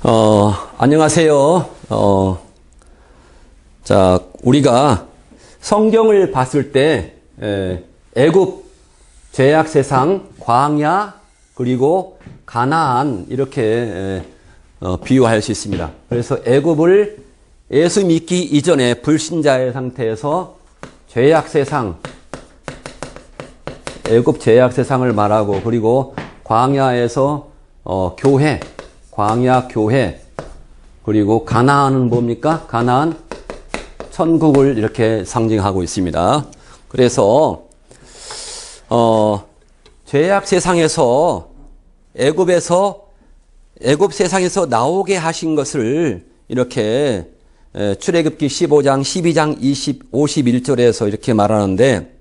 안녕하세요. 자, 우리가 성경을 봤을 때, 애굽, 죄악 세상, 광야, 그리고 가나안, 이렇게, 비유할 수 있습니다. 그래서 애굽을 예수 믿기 이전에 불신자의 상태에서 죄악 세상, 애굽 죄악 세상을 말하고, 그리고 광야에서, 교회, 광야 교회, 그리고 가나안은 뭡니까? 가나안 천국을 이렇게 상징하고 있습니다. 그래서 죄악 세상에서 애굽 세상에서 나오게 하신 것을 이렇게 출애굽기 15장, 12장 51절에서 이렇게 말하는데,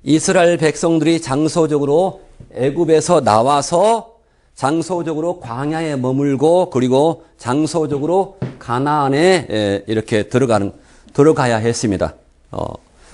이스라엘 백성들이 장소적으로 애굽에서 나와서 장소적으로 광야에 머물고, 그리고 장소적으로 가나안에 이렇게 들어가야 했습니다.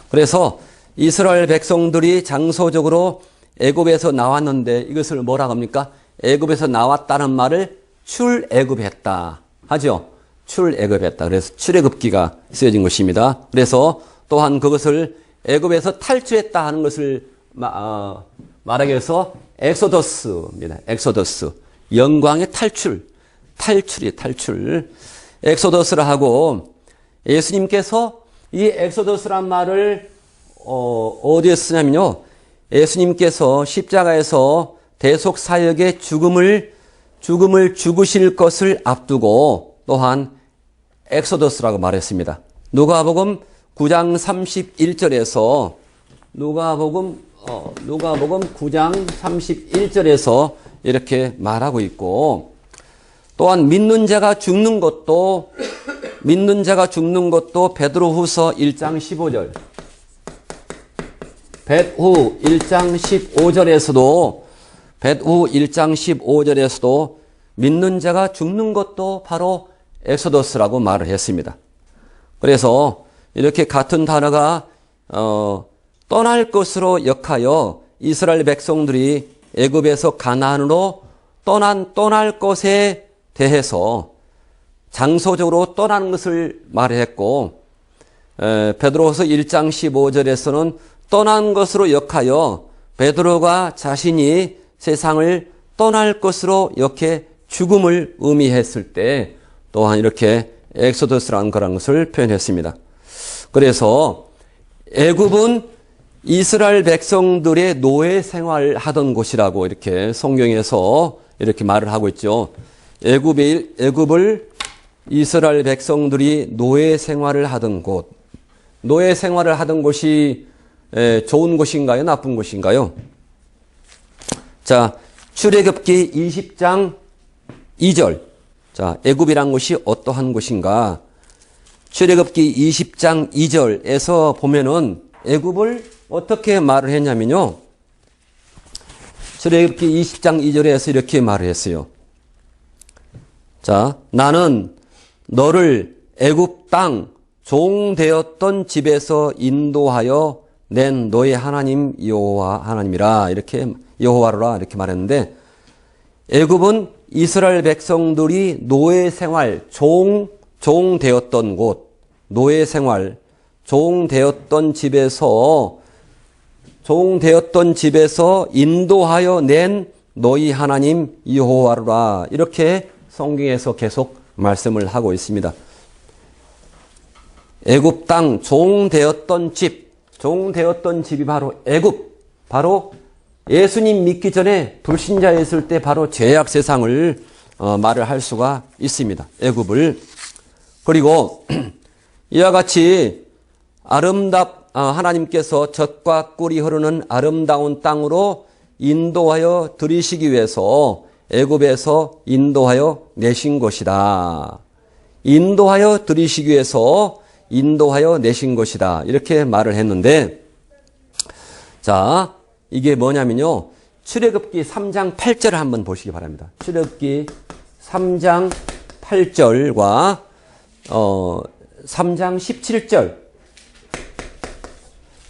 그래서 이스라엘 백성들이 장소적으로 애굽에서 나왔는데, 이것을 뭐라고 합니까? 애굽에서 나왔다는 말을 출애굽했다 하죠. 출애굽했다. 그래서 출애굽기가 쓰여진 것입니다. 그래서 또한 그것을 애굽에서 탈출했다 하는 것을 말하기 위해서 엑소더스입니다. 엑소더스. 영광의 탈출이 탈출. 엑소더스라 하고, 예수님께서 이 엑소더스란 말을 어디에 쓰냐면요, 예수님께서 십자가에서 대속 사역의 죽음을 죽으실 것을 앞두고 또한 엑소더스라고 말했습니다. 누가복음 9장 31절에서 누가복음 9장 31절에서 이렇게 말하고 있고, 또한 믿는 자가 죽는 것도 베드로후서 1장 15절, 베드후 1장 15절에서도 믿는 자가 죽는 것도 바로 엑소더스라고 말을 했습니다. 그래서 이렇게 같은 단어가 떠날 것으로 역하여 이스라엘 백성들이 애굽에서 가나안으로 떠날 것에 대해서 장소적으로 떠나는 것을 말했고, 베드로후서 1장 15절에서는 떠난 것으로 역하여 베드로가 자신이 세상을 떠날 것으로 역해 죽음을 의미했을 때 또한 이렇게 엑소더스라는 그런 것을 표현했습니다. 그래서 애굽은 이스라엘 백성들의 노예 생활을 하던 곳이라고 이렇게 성경에서 이렇게 말을 하고 있죠. 애굽을 이스라엘 백성들이 노예 생활을 하던 곳. 노예 생활을 하던 곳이 좋은 곳인가요? 나쁜 곳인가요? 자, 출애굽기 20장 2절. 자, 애굽이란 곳이 어떠한 곳인가? 출애굽기 20장 2절에서 보면은 애굽을 어떻게 말을 했냐면요, 출애굽기 20장 2절에서 이렇게 말을 했어요. 자, 나는 너를 애굽 땅 종되었던 집에서 인도하여 낸 너의 하나님 여호와 하나님이라, 이렇게 여호와라 이렇게 말했는데, 애굽은 이스라엘 백성들이 노예 생활, 종되었던 곳, 노예 생활, 종되었던 집에서 인도하여 낸 너희 하나님 여호와라, 이렇게 성경에서 계속 말씀을 하고 있습니다. 애굽 땅 종되었던 집이 바로 애굽, 바로 예수님 믿기 전에 불신자였을 때 바로 죄악 세상을 말을 할 수가 있습니다. 애굽을. 그리고 이와 같이 하나님께서 젖과 꿀이 흐르는 아름다운 땅으로 인도하여 들이시기 위해서 애굽에서 인도하여 내신 것이다. 인도하여 들이시기 위해서 인도하여 내신 것이다. 이렇게 말을 했는데, 자, 이게 뭐냐면요, 출애굽기 3장 8절을 한번 보시기 바랍니다. 출애굽기 3장 8절과 3장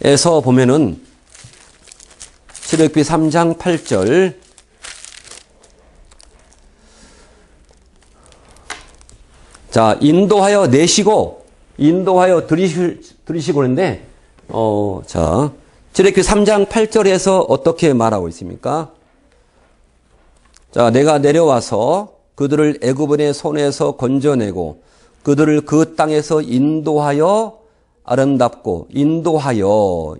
17절에서 보면은 출애굽기 3장 8절, 자, 인도하여 내시고, 인도하여 들이시고 그러는데, 자, 출애굽기 3장 8절에서 어떻게 말하고 있습니까? 자, 내가 내려와서 그들을 애굽인의 손에서 건져내고 그들을 그 땅에서 인도하여 아름답고 인도하여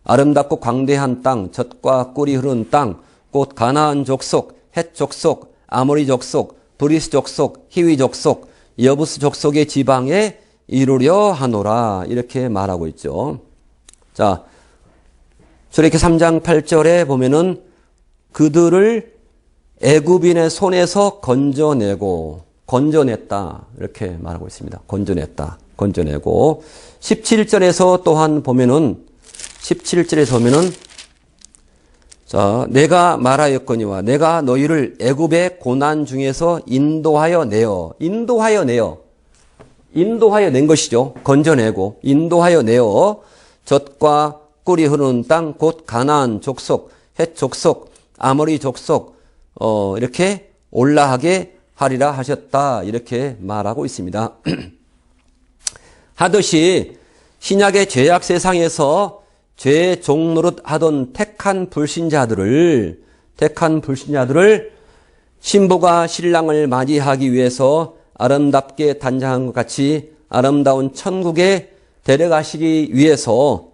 아름답고 광대한 땅, 젖과 꿀이 흐르는 땅, 곧 가나안 족속, 헷 족속, 아모리 족속, 브리스 족속, 히위 족속, 여부스 족속의 지방에 이루려 하노라. 이렇게 말하고 있죠. 자, 출애굽기 3장 8절에 보면은 그들을 애굽인의 손에서 건져냈다. 이렇게 말하고 있습니다. 건져내고 17절에서 또한 보면은 17절에서 보면은 자, 내가 말하였거니와 내가 너희를 애굽의 고난 중에서 인도하여 낸 것이죠. 건져내고 인도하여 내어 젖과 꿀이 흐르는 땅 곧 가나안 족속, 헷 족속, 아모리 족속 이렇게 올라가게 하리라 하셨다. 이렇게 말하고 있습니다. 하듯이 신약의 죄악 세상에서 죄의 종노릇 하던 택한 불신자들을 신부가 신랑을 맞이하기 위해서 아름답게 단장한 것 같이 아름다운 천국에 데려가시기 위해서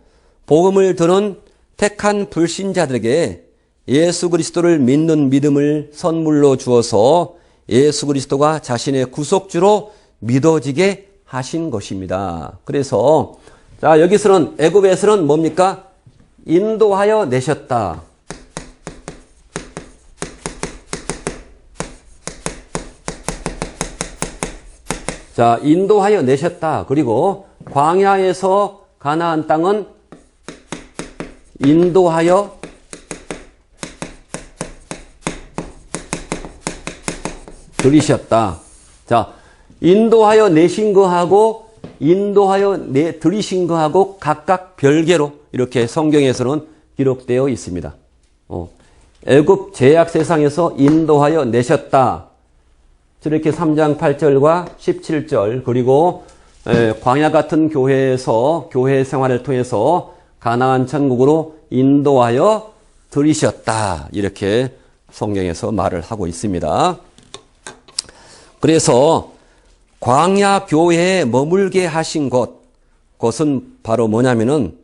복음을 들은 택한 불신자들에게 예수 그리스도를 믿는 믿음을 선물로 주어서 예수 그리스도가 자신의 구속주로 믿어지게 하신 것입니다. 그래서 자, 여기서는 애굽에서는 뭡니까? 인도하여 내셨다. 자, 인도하여 내셨다. 그리고 광야에서 가나안 땅은 인도하여 들이셨다. 자, 인도하여 내신 거하고 인도하여 들이신 거하고 각각 별개로 이렇게 성경에서는 기록되어 있습니다. 애굽 죄악 세상에서 인도하여 내셨다. 이렇게 3장 8절과 17절 그리고 광야 같은 교회에서 교회 생활을 통해서 가나안 천국으로 인도하여 들이셨다. 이렇게 성경에서 말을 하고 있습니다. 그래서 광야 교회에 머물게 하신 그것은 바로 뭐냐면은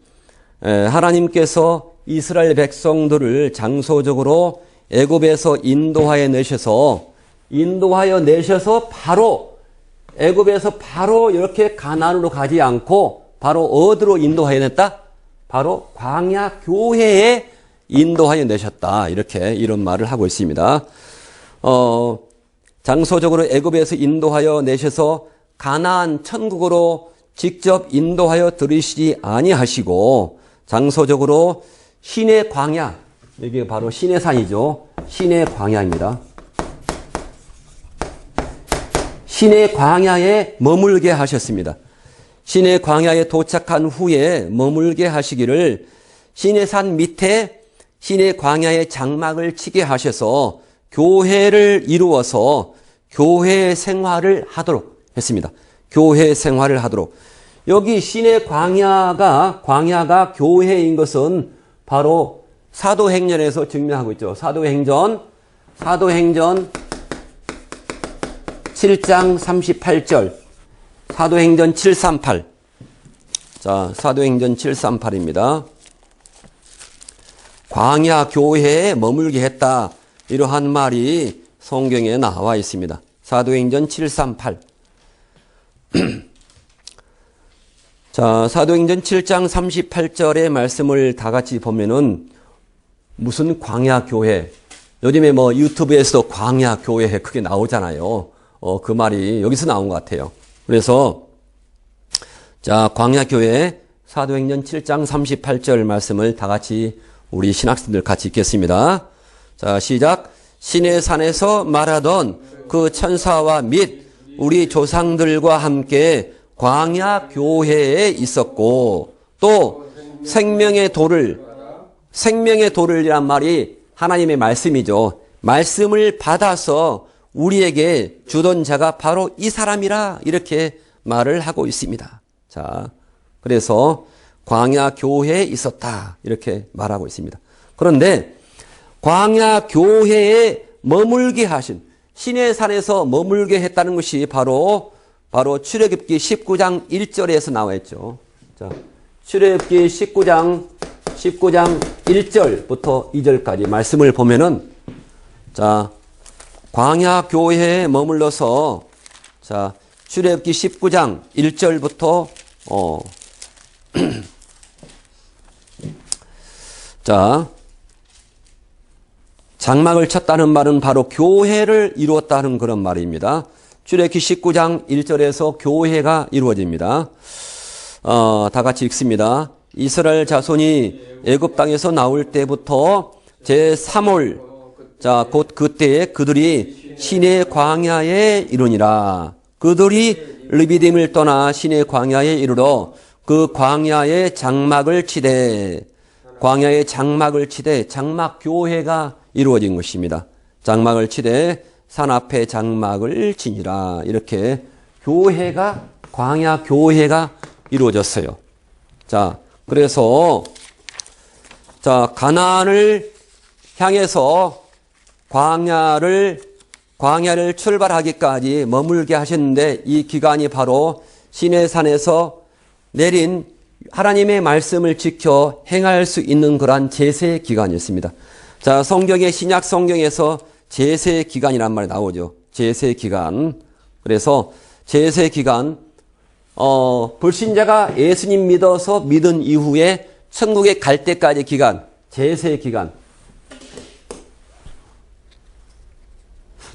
하나님께서 이스라엘 백성들을 장소적으로 애굽에서 인도하여 내셔서 바로 애굽에서 바로 이렇게 가나안으로 가지 않고 바로 어디로 인도하여 냈다? 바로 광야 교회에 인도하여 내셨다. 이렇게 이런 말을 하고 있습니다. 장소적으로 애굽에서 인도하여 내셔서 가나안 천국으로 직접 인도하여 들이시지 아니하시고 장소적으로 신의 광야, 이게 바로 신의 산이죠. 신의 광야입니다. 신의 광야에 머물게 하셨습니다. 신의 광야에 도착한 후에 머물게 하시기를 신의 산 밑에 신의 광야에 장막을 치게 하셔서 교회를 이루어서 교회 생활을 하도록 했습니다. 교회 생활을 하도록. 여기 신의 광야가 교회인 것은 바로 사도행전에서 증명하고 있죠. 사도행전 7장 38절. 사도행전 738. 자, 사도행전 738입니다. 광야 교회에 머물게 했다. 이러한 말이 성경에 나와 있습니다. 사도행전 738. 자, 사도행전 7장 38절의 말씀을 다 같이 보면은 무슨 광야 교회. 요즘에 뭐 유튜브에서도 광야 교회 크게 나오잖아요. 그 말이 여기서 나온 것 같아요. 그래서 자, 광야 교회 사도행전 7장 38절 말씀을 다 같이 우리 신학생들 같이 읽겠습니다. 자, 시작. 신의 산에서 말하던 그 천사와 및 우리 조상들과 함께 광야 교회에 있었고 또 생명의 돌을이란 말이 하나님의 말씀이죠. 말씀을 받아서 우리에게 주던 자가 바로 이 사람이라 이렇게 말을 하고 있습니다. 자, 그래서 광야 교회에 있었다 이렇게 말하고 있습니다. 그런데 광야 교회에 머물게 하신 시내산에서 머물게 했다는 것이 바로 출애굽기 19장 1절에서 나와 있죠. 자, 출애굽기 19장 1절부터 2절까지 말씀을 보면은 자, 광야 교회에 머물러서 자, 출애굽기 19장 1절부터 자, 장막을 쳤다는 말은 바로 교회를 이루었다는 그런 말입니다. 출애굽기 19장 1절에서 교회가 이루어집니다. 다 같이 읽습니다. 이스라엘 자손이 애굽 땅에서 나올 때부터 제3월 자, 곧 그때에 그들이 시내 광야에 이르니라. 그들이 르비딤을 떠나 시내 광야에 이르러 그 광야에 장막을 치되 장막 교회가 이루어진 것입니다. 장막을 치되 산 앞에 장막을 치니라. 이렇게 광야 교회가 이루어졌어요. 자, 그래서 자, 가나안을 향해서 광야를 출발하기까지 머물게 하셨는데 이 기간이 바로 시내산에서 내린 하나님의 말씀을 지켜 행할 수 있는 그러한 제세 기간이었습니다. 자, 성경의 신약 성경에서 제세 기간이란 말이 나오죠. 제세 기간. 그래서 제세 기간 불신자가 예수님 믿어서 믿은 이후에 천국에 갈 때까지 기간, 제세 기간.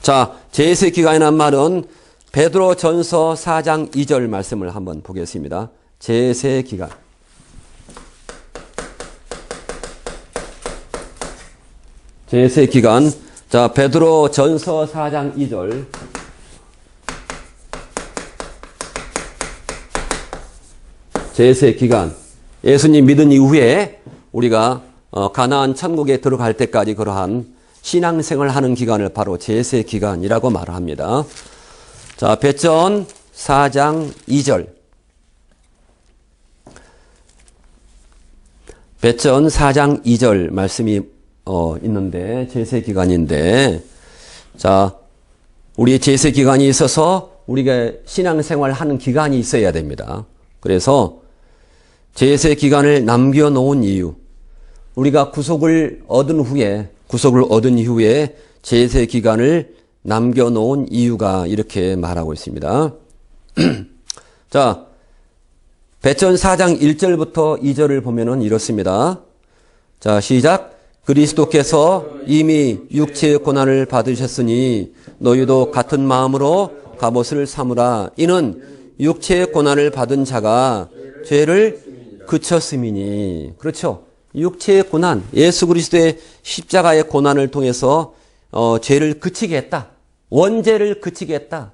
자, 제세 기간이란 말은 베드로전서 4장 2절 말씀을 한번 보겠습니다. 제세 기간. 제세 기간. 자, 베드로전서 4장 2절. 제세 기간. 예수님 믿은 이후에 우리가 가나안 천국에 들어갈 때까지 그러한 신앙생활을 하는 기간을 바로 제세 기간이라고 말을 합니다. 자, 베전 4장 2절. 베전 4장 2절 말씀이 있는데 제세 기간인데 자, 우리 제세 기간이 있어서 우리가 신앙생활을 하는 기간이 있어야 됩니다. 그래서 제세 기간을 남겨놓은 이유, 우리가 구속을 얻은 이후에 제세 기간을 남겨놓은 이유가 이렇게 말하고 있습니다. 자, 베전 4장 1절부터 2절을 보면은 이렇습니다. 자, 시작. 그리스도께서 이미 육체의 고난을 받으셨으니 너희도 같은 마음으로 갑옷을 삼으라. 이는 육체의 고난을 받은 자가 죄를 그쳤음이니. 그렇죠. 육체의 고난, 예수 그리스도의 십자가의 고난을 통해서 죄를 그치게 했다. 원죄를 그치게 했다.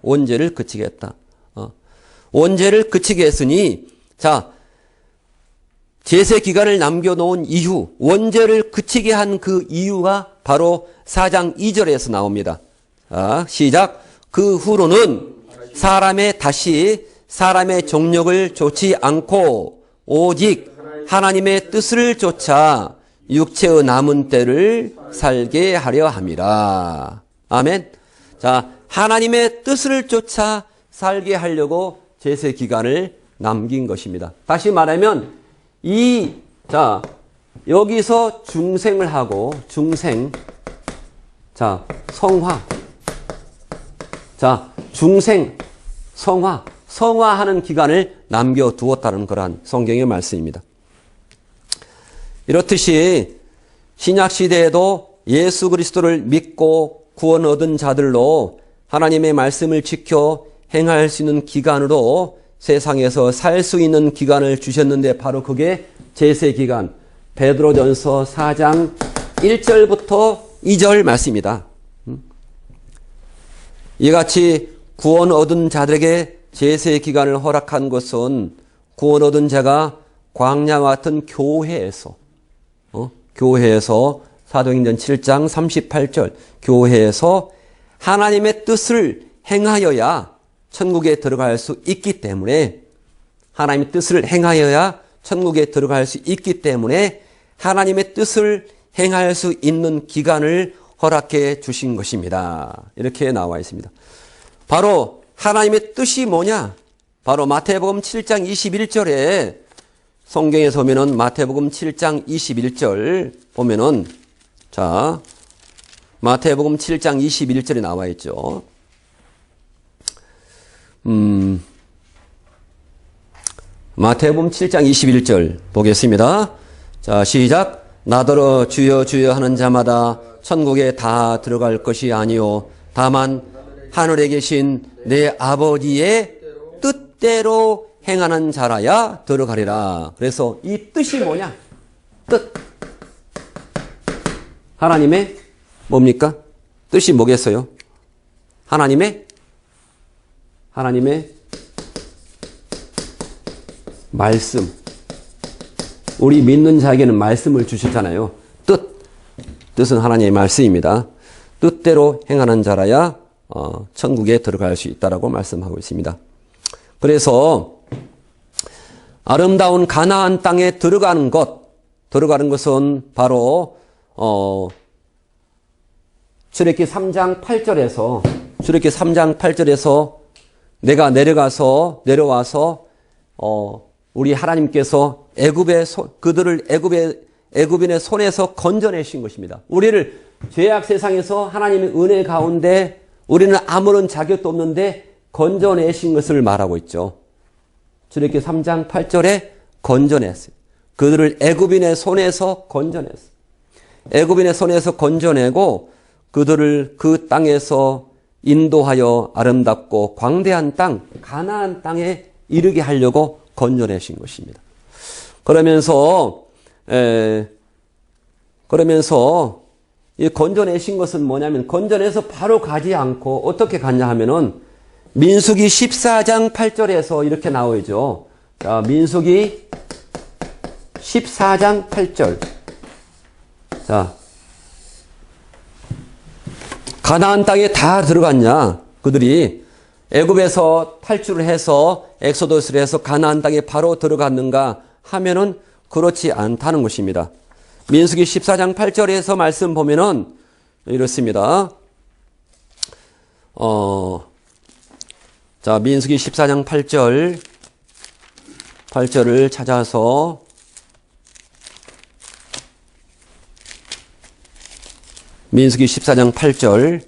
원죄를 그치게 했으니 자, 제세 기간을 남겨놓은 이유, 원죄를 그치게 한 그 이유가 바로 4장 2절에서 나옵니다. 자, 시작. 그 후로는 다시 사람의 정욕을 좇지 않고 오직 하나님의 뜻을 쫓아 육체의 남은 때를 살게 하려 함이라. 아멘. 자, 하나님의 뜻을 쫓아 살게 하려고 제세 기간을 남긴 것입니다. 다시 말하면 여기서 중생을 하고 성화. 자, 성화하는 기간을 남겨두었다는 그러한 성경의 말씀입니다. 이렇듯이 신약시대에도 예수 그리스도를 믿고 구원 얻은 자들로 하나님의 말씀을 지켜 행할 수 있는 기간으로 세상에서 살 수 있는 기간을 주셨는데 바로 그게 제세기간, 베드로전서 4장 1절부터 2절 말씀입니다. 이같이 구원 얻은 자들에게 제세기간을 허락한 것은 구원 얻은 자가 광야와 같은 교회에서 사도행전 7장 38절 교회에서 하나님의 뜻을 행하여야 천국에 들어갈 수 있기 때문에 하나님의 뜻을 행하여야 천국에 들어갈 수 있기 때문에 하나님의 뜻을 행할 수 있는 기간을 허락해 주신 것입니다. 이렇게 나와 있습니다. 바로 하나님의 뜻이 뭐냐? 바로 마태복음 7장 21절에 성경에서 보면은 마태복음 7장 21절 보면은 자 마태복음 7장 21절에 나와 있죠. 마태복음 7장 21절 보겠습니다. 자, 시작. 나더러 주여 주여 하는 자마다 천국에 다 들어갈 것이 아니요 다만 하늘에 계신 내 아버지의 뜻대로 행하는 자라야 들어가리라. 그래서 이 뜻이 뭐냐? 뜻. 하나님의 뭡니까? 뜻이 뭐겠어요? 하나님의 말씀. 우리 믿는 자에게는 말씀을 주셨잖아요. 뜻은 하나님의 말씀입니다. 뜻대로 행하는 자라야 천국에 들어갈 수 있다라고 말씀하고 있습니다. 그래서 아름다운 가나안 땅에 들어가는 것은 바로 출애굽기 3장 8절에서 내가 내려와서 우리 하나님께서 그들을 애굽인의 손에서 건져내신 것입니다. 우리를 죄악 세상에서 하나님의 은혜 가운데 우리는 아무런 자격도 없는데 건져내신 것을 말하고 있죠. 출애굽기 3장 8절에 건져냈어요. 그들을 애굽인의 손에서 건져냈어요. 애굽인의 손에서 건져내고 그들을 그 땅에서 인도하여 아름답고 광대한 땅, 가나안 땅에 이르게 하려고 건져내신 것입니다. 그러면서 이 건져내신 것은 뭐냐면 건져내서 바로 가지 않고 어떻게 갔냐 하면은 민수기 14장 8절에서 이렇게 나오죠. 자, 민수기 14장 8절. 자, 가나안 땅에 다 들어갔냐? 그들이 애굽에서 탈출을 해서 엑소더스를 해서 가나안 땅에 바로 들어갔는가 하면은 그렇지 않다는 것입니다. 민수기 14장 8절에서 말씀 보면은 이렇습니다. 자, 민수기 14장 8절을 찾아서 민수기 14장 8절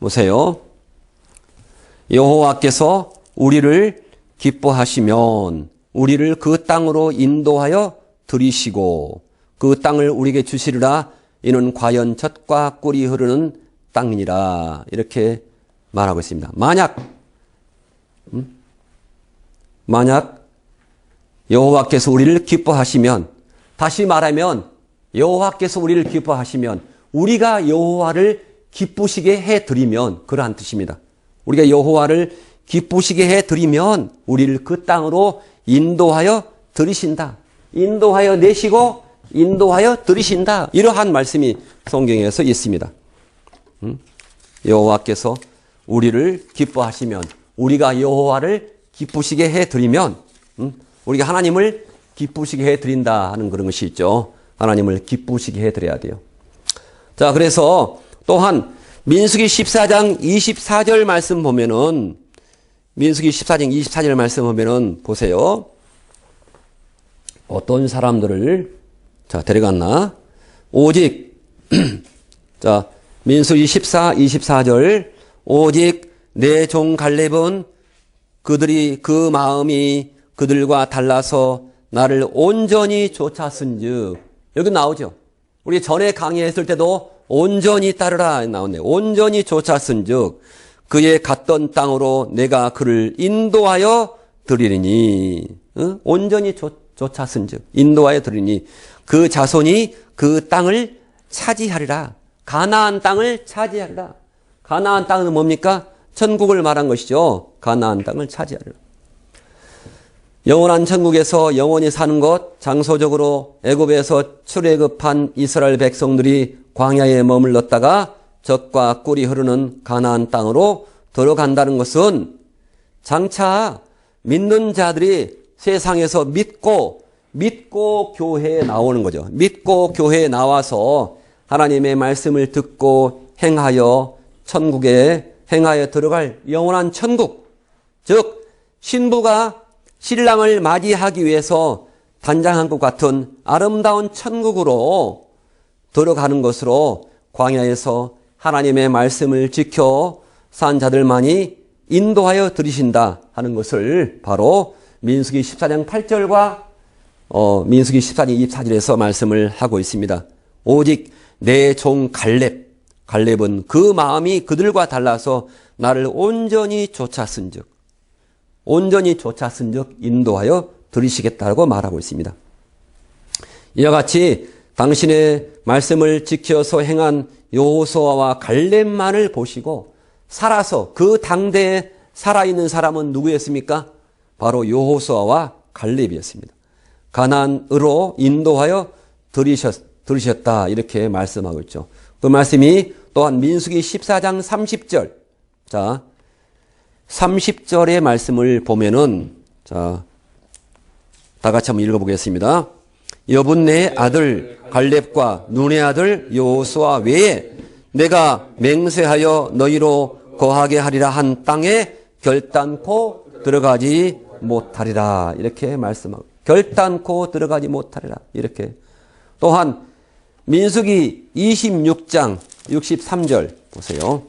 보세요. 여호와께서 우리를 기뻐하시면 우리를 그 땅으로 인도하여 들이시고 그 땅을 우리에게 주시리라. 이는 과연 젖과 꿀이 흐르는 땅이니라. 이렇게 말하고 있습니다. 만약 여호와께서 우리를 기뻐하시면, 다시 말하면 여호와께서 우리를 기뻐하시면, 우리가 여호와를 기쁘시게 해드리면, 그러한 뜻입니다. 우리가 여호와를 기쁘시게 해드리면 우리를 그 땅으로 인도하여 들이신다. 인도하여 내시고 인도하여 들이신다. 이러한 말씀이 성경에서 있습니다. 여호와께서 우리를 기뻐하시면, 우리가 여호와를 기쁘시게 해드리면, 우리가 하나님을 기쁘시게 해드린다 하는 그런 것이 있죠. 하나님을 기쁘시게 해드려야 돼요. 자, 그래서 또한 민수기 14장 24절 말씀 보면은, 민수기 14장 24절 말씀 보면은 보세요. 어떤 사람들을 데려갔나? 오직 자, 민수기 24절 오직 내 종 갈렙은 그 마음이 그들과 달라서 나를 온전히 쫓았은즉. 여기 나오죠. 우리 전에 강의했을 때도 온전히 따르라 나오네. 온전히 쫓았은즉 그의 갔던 땅으로 내가 그를 인도하여 드리리니. 온전히 쫓았은즉 인도하여 드리니 그 자손이 그 땅을 차지하리라. 가나안 땅을 차지하리라. 가나안 땅은 뭡니까? 천국을 말한 것이죠. 가나안 땅을 차지하리라. 영원한 천국에서 영원히 사는 것, 장소적으로 애굽에서 출애굽한 이스라엘 백성들이 광야에 머물렀다가 젖과 꿀이 흐르는 가나안 땅으로 들어간다는 것은 장차 믿는 자들이 세상에서 믿고 교회에 나오는 거죠. 믿고 교회에 나와서 하나님의 말씀을 듣고 행하여 천국에 행하여 들어갈 영원한 천국, 즉 신부가 신랑을 맞이하기 위해서 단장한 것 같은 아름다운 천국으로 들어가는 것으로 광야에서 하나님의 말씀을 지켜 산 자들만이 인도하여 들이신다 하는 것을 바로 민수기 14장 8절과 민수기 14장 24절에서 말씀을 하고 있습니다. 오직 내 종 갈렙은 그 마음이 그들과 달라서 나를 온전히 쫓았은즉 인도하여 들이시겠다고 말하고 있습니다. 이와 같이 당신의 말씀을 지켜서 행한 여호수아와 갈렙만을 보시고 살아서 그 당대에 살아있는 사람은 누구였습니까? 바로 여호수아와 갈렙이었습니다. 가나안으로 인도하여 들이셨다 이렇게 말씀하고 있죠. 그 말씀이 또한 민수기 14장 30절. 자, 30절의 말씀을 보면은 자, 다 같이 한번 읽어보겠습니다. 여분네의 아들 갈렙과 눈의 아들 여호수아 외에 내가 맹세하여 너희로 거하게 하리라 한 땅에 결단코 들어가지 못하리라 이렇게 말씀하고 결단코 들어가지 못하리라 이렇게. 또한 민수기 26장 63절 보세요.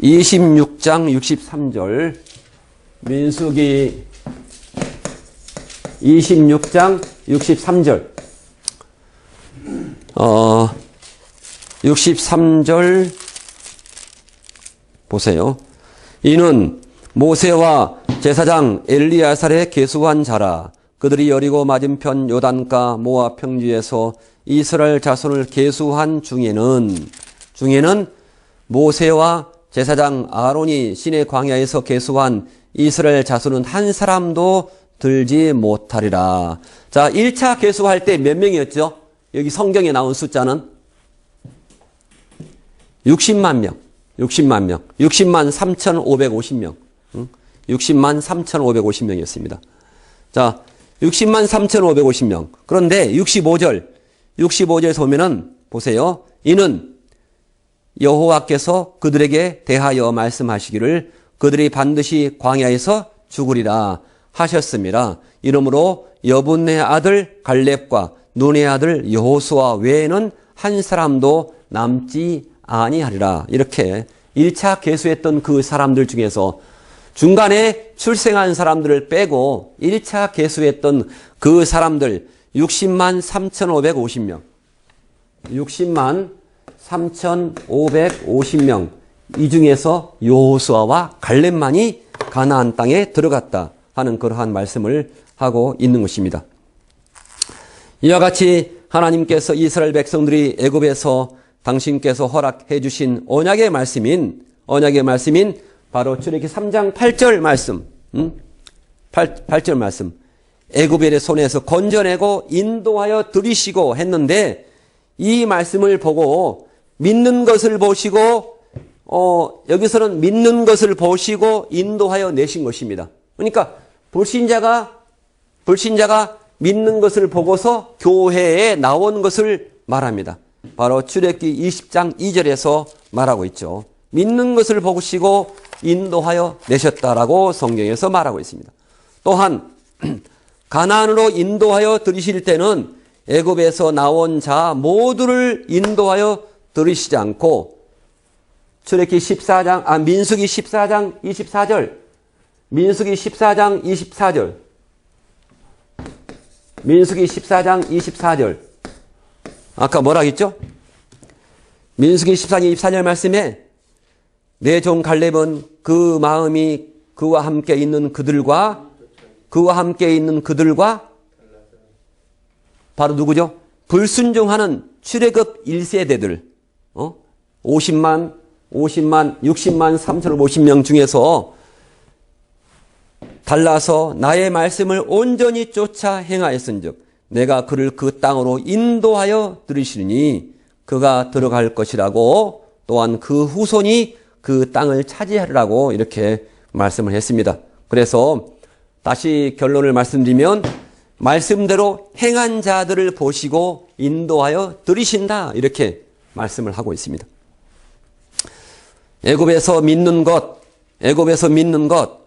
26장 63절 민수기 26장 63절 63절 보세요. 이는 모세와 제사장 엘리야살에 계수한 자라. 그들이 여리고 맞은편 요단가 모압 평지에서 이스라엘 자손을 계수한 중에는 모세와 제사장 아론이 시내 광야에서 계수한 이스라엘 자손은 한 사람도 들지 못하리라. 자, 1차 계수할 때 몇 명이었죠? 여기 성경에 나온 숫자는 60만 명. 60만 3,550명. 60만 3,550명이었습니다. 자, 60만 3,550명. 그런데 65절에서 보면은 보세요. 이는 여호와께서 그들에게 대하여 말씀하시기를 그들이 반드시 광야에서 죽으리라 하셨습니다. 이러므로 여분네 아들 갈렙과 눈의 아들 여호수아 외에는 한 사람도 남지 아니하리라. 이렇게 1차 계수했던 그 사람들 중에서 중간에 출생한 사람들을 빼고 1차 계수했던 그 사람들 60만 3,550명. 60만 3,550명. 이 중에서 여호수아와 갈렙만이 가나안 땅에 들어갔다 하는 그러한 말씀을 하고 있는 것입니다. 이와 같이 하나님께서 이스라엘 백성들이 애굽에서 당신께서 허락해 주신 언약의 말씀인 바로 출애굽기 3장 8절 말씀. 8절 말씀. 애굽의 손에서 건져내고 인도하여 들이시고 했는데 이 말씀을 보고 믿는 것을 보시고 여기서는 믿는 것을 보시고 인도하여 내신 것입니다. 그러니까 불신자가 믿는 것을 보고서 교회에 나온 것을 말합니다. 바로 출애굽기 20장 2절에서 말하고 있죠. 믿는 것을 보시고 인도하여 내셨다라고 성경에서 말하고 있습니다. 또한 가나안으로 인도하여 들이실 때는 애굽에서 나온 자 모두를 인도하여 들이시지 않고 민수기 14장 24절 민수기 14장 24절 아까 뭐라 했죠? 민수기 14장 24절 말씀에 내 종 갈렙은 그 마음이 그와 함께 있는 그들과 바로 누구죠? 불순종하는 출애굽 1세대들 50만 60만 3,550명 중에서 달라서 나의 말씀을 온전히 쫓아 행하였은즉 내가 그를 그 땅으로 인도하여 들이시니 그가 들어갈 것이라고 또한 그 후손이 그 땅을 차지하리라고 이렇게 말씀을 했습니다. 그래서 다시 결론을 말씀드리면 말씀대로 행한 자들을 보시고 인도하여 들이신다 이렇게 말씀을 하고 있습니다. 애굽에서 믿는 것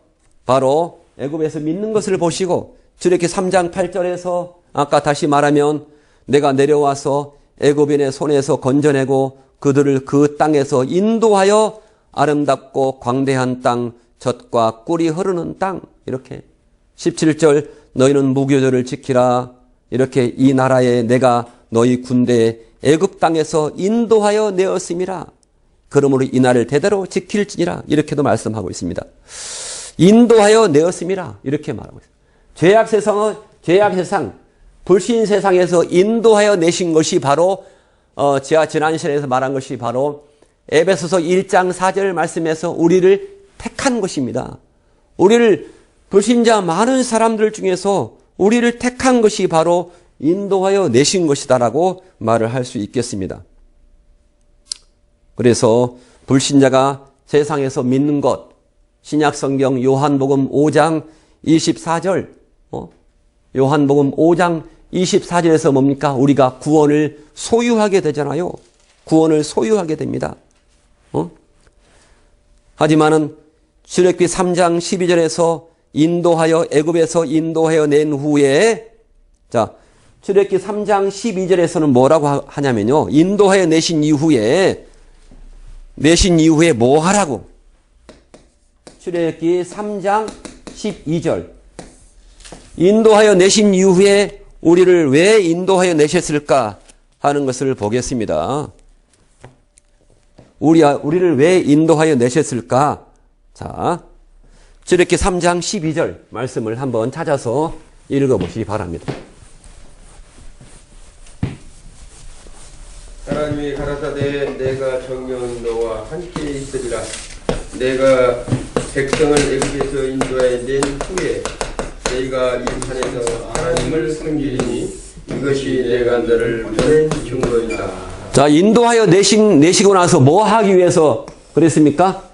바로 애굽에서 믿는 것을 보시고 출애굽기 3장 8절에서 아까 다시 말하면 내가 내려와서 애굽인의 손에서 건져내고 그들을 그 땅에서 인도하여 아름답고 광대한 땅, 젖과 꿀이 흐르는 땅 이렇게 17절 너희는 무교절을 지키라 이렇게 이 나라에 내가 너희 군대에 애굽 땅에서 인도하여 내었음이라 그러므로 이 날을 대대로 지킬지니라 이렇게도 말씀하고 있습니다. 인도하여 내었음이라 이렇게 말하고 있습니다. 죄악 세상, 불신 세상에서 인도하여 내신 것이 바로 제가 지난 시간에서 말한 것이 바로 에베소서 1장 4절 말씀에서 우리를 택한 것입니다. 우리를 불신자 많은 사람들 중에서 우리를 택한 것이 바로 인도하여 내신 것이다라고 말을 할 수 있겠습니다. 그래서 불신자가 세상에서 믿는 것, 신약성경 요한복음 5장 24절, 요한복음 5장 24절에서 뭡니까? 우리가 구원을 소유하게 되잖아요. 구원을 소유하게 됩니다. 하지만은 출애굽기 3장 12절에서 인도하여 애굽에서 인도하여 낸 후에 자 출애굽기 3장 12절에서는 뭐라고 하냐면요. 인도하여 내신 이후에 뭐 하라고? 출애굽기 3장 12절 인도하여 내신 이후에 우리를 왜 인도하여 내셨을까 하는 것을 보겠습니다. 우리를 왜 인도하여 내셨을까? 자, 출애굽기 3장 12절 말씀을 한번 찾아서 읽어보시기 바랍니다. 하나님이 가라사대 내가 정녕 너와 함께 있으리라. 내가 백성을 애굽에서 인도하여 낸 후에 너희가 이 산에서 하나님을 섬기리니 이것이 내가 너를 보낸 증거이다. 자, 인도하여 내시고 나서 뭐 하기 위해서 그랬습니까?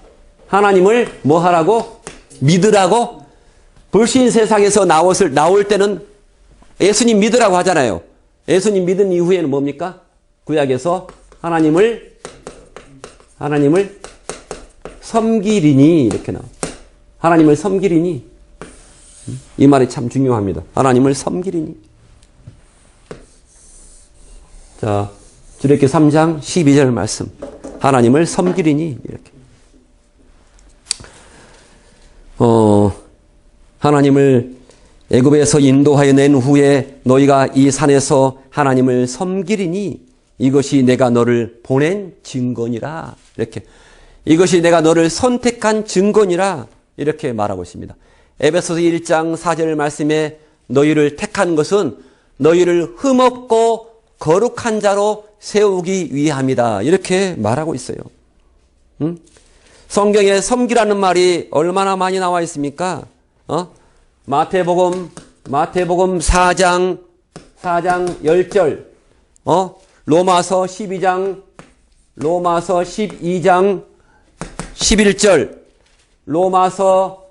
하나님을 뭐 하라고? 믿으라고? 불신 세상에서 나올 때는 예수님 믿으라고 하잖아요. 예수님 믿은 이후에는 뭡니까? 구약에서 하나님을 섬기리니 이렇게 나와. 하나님을 섬기리니 이 말이 참 중요합니다. 하나님을 섬기리니. 자, 출애굽기 3장 12절 말씀. 하나님을 섬기리니 이렇게. 하나님을 애굽에서 인도하여 낸 후에 너희가 이 산에서 하나님을 섬기리니 이것이 내가 너를 보낸 증거니라. 이렇게. 이것이 내가 너를 선택한 증거니라. 이렇게 말하고 있습니다. 에베소서 1장 4절 말씀에 너희를 택한 것은 너희를 흠없고 거룩한 자로 세우기 위함이다. 이렇게 말하고 있어요. 성경에 섬기라는 말이 얼마나 많이 나와 있습니까? 마태복음 4장 10절, 로마서 12장 11절, 로마서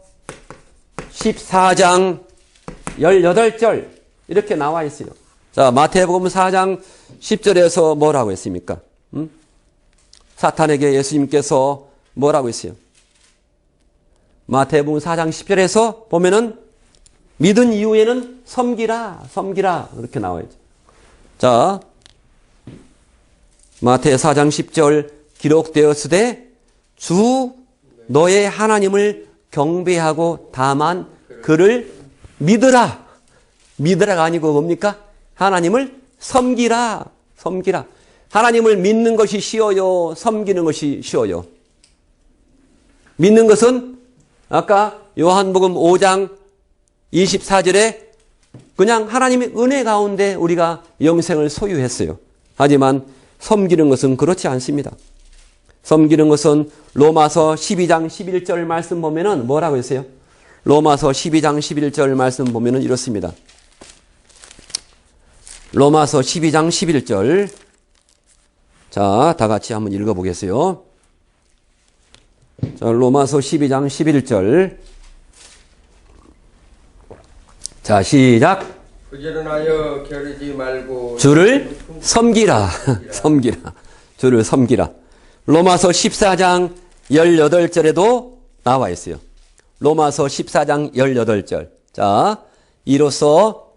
14장 18절 이렇게 나와 있어요. 자, 마태복음 4장 10절에서 뭐라고 했습니까? 사탄에게 예수님께서 뭐라고 했어요? 마태복음 4장 10절에서 보면은 믿은 이후에는 섬기라 이렇게 나와 있죠. 자, 마태 4장 10절 기록되었으되 주 너의 하나님을 경배하고 다만 그를 믿으라. 믿으라가 아니고 뭡니까? 하나님을 섬기라. 하나님을 믿는 것이 쉬워요? 섬기는 것이 쉬워요? 믿는 것은 아까 요한복음 5장 24절에 그냥 하나님의 은혜 가운데 우리가 영생을 소유했어요. 하지만 섬기는 것은 그렇지 않습니다. 섬기는 것은 로마서 12장 11절 말씀 보면은 뭐라고 했어요? 로마서 12장 11절 말씀 보면은 이렇습니다. 로마서 12장 11절. 자, 다 같이 한번 읽어보겠어요. 자, 로마서 12장 11절. 자, 시작. 부지런하여 게으르지 말고 주를 섬기라. 섬기라. 주를 섬기라. 로마서 14장 18절에도 나와 있어요. 로마서 14장 18절. 자, 이로써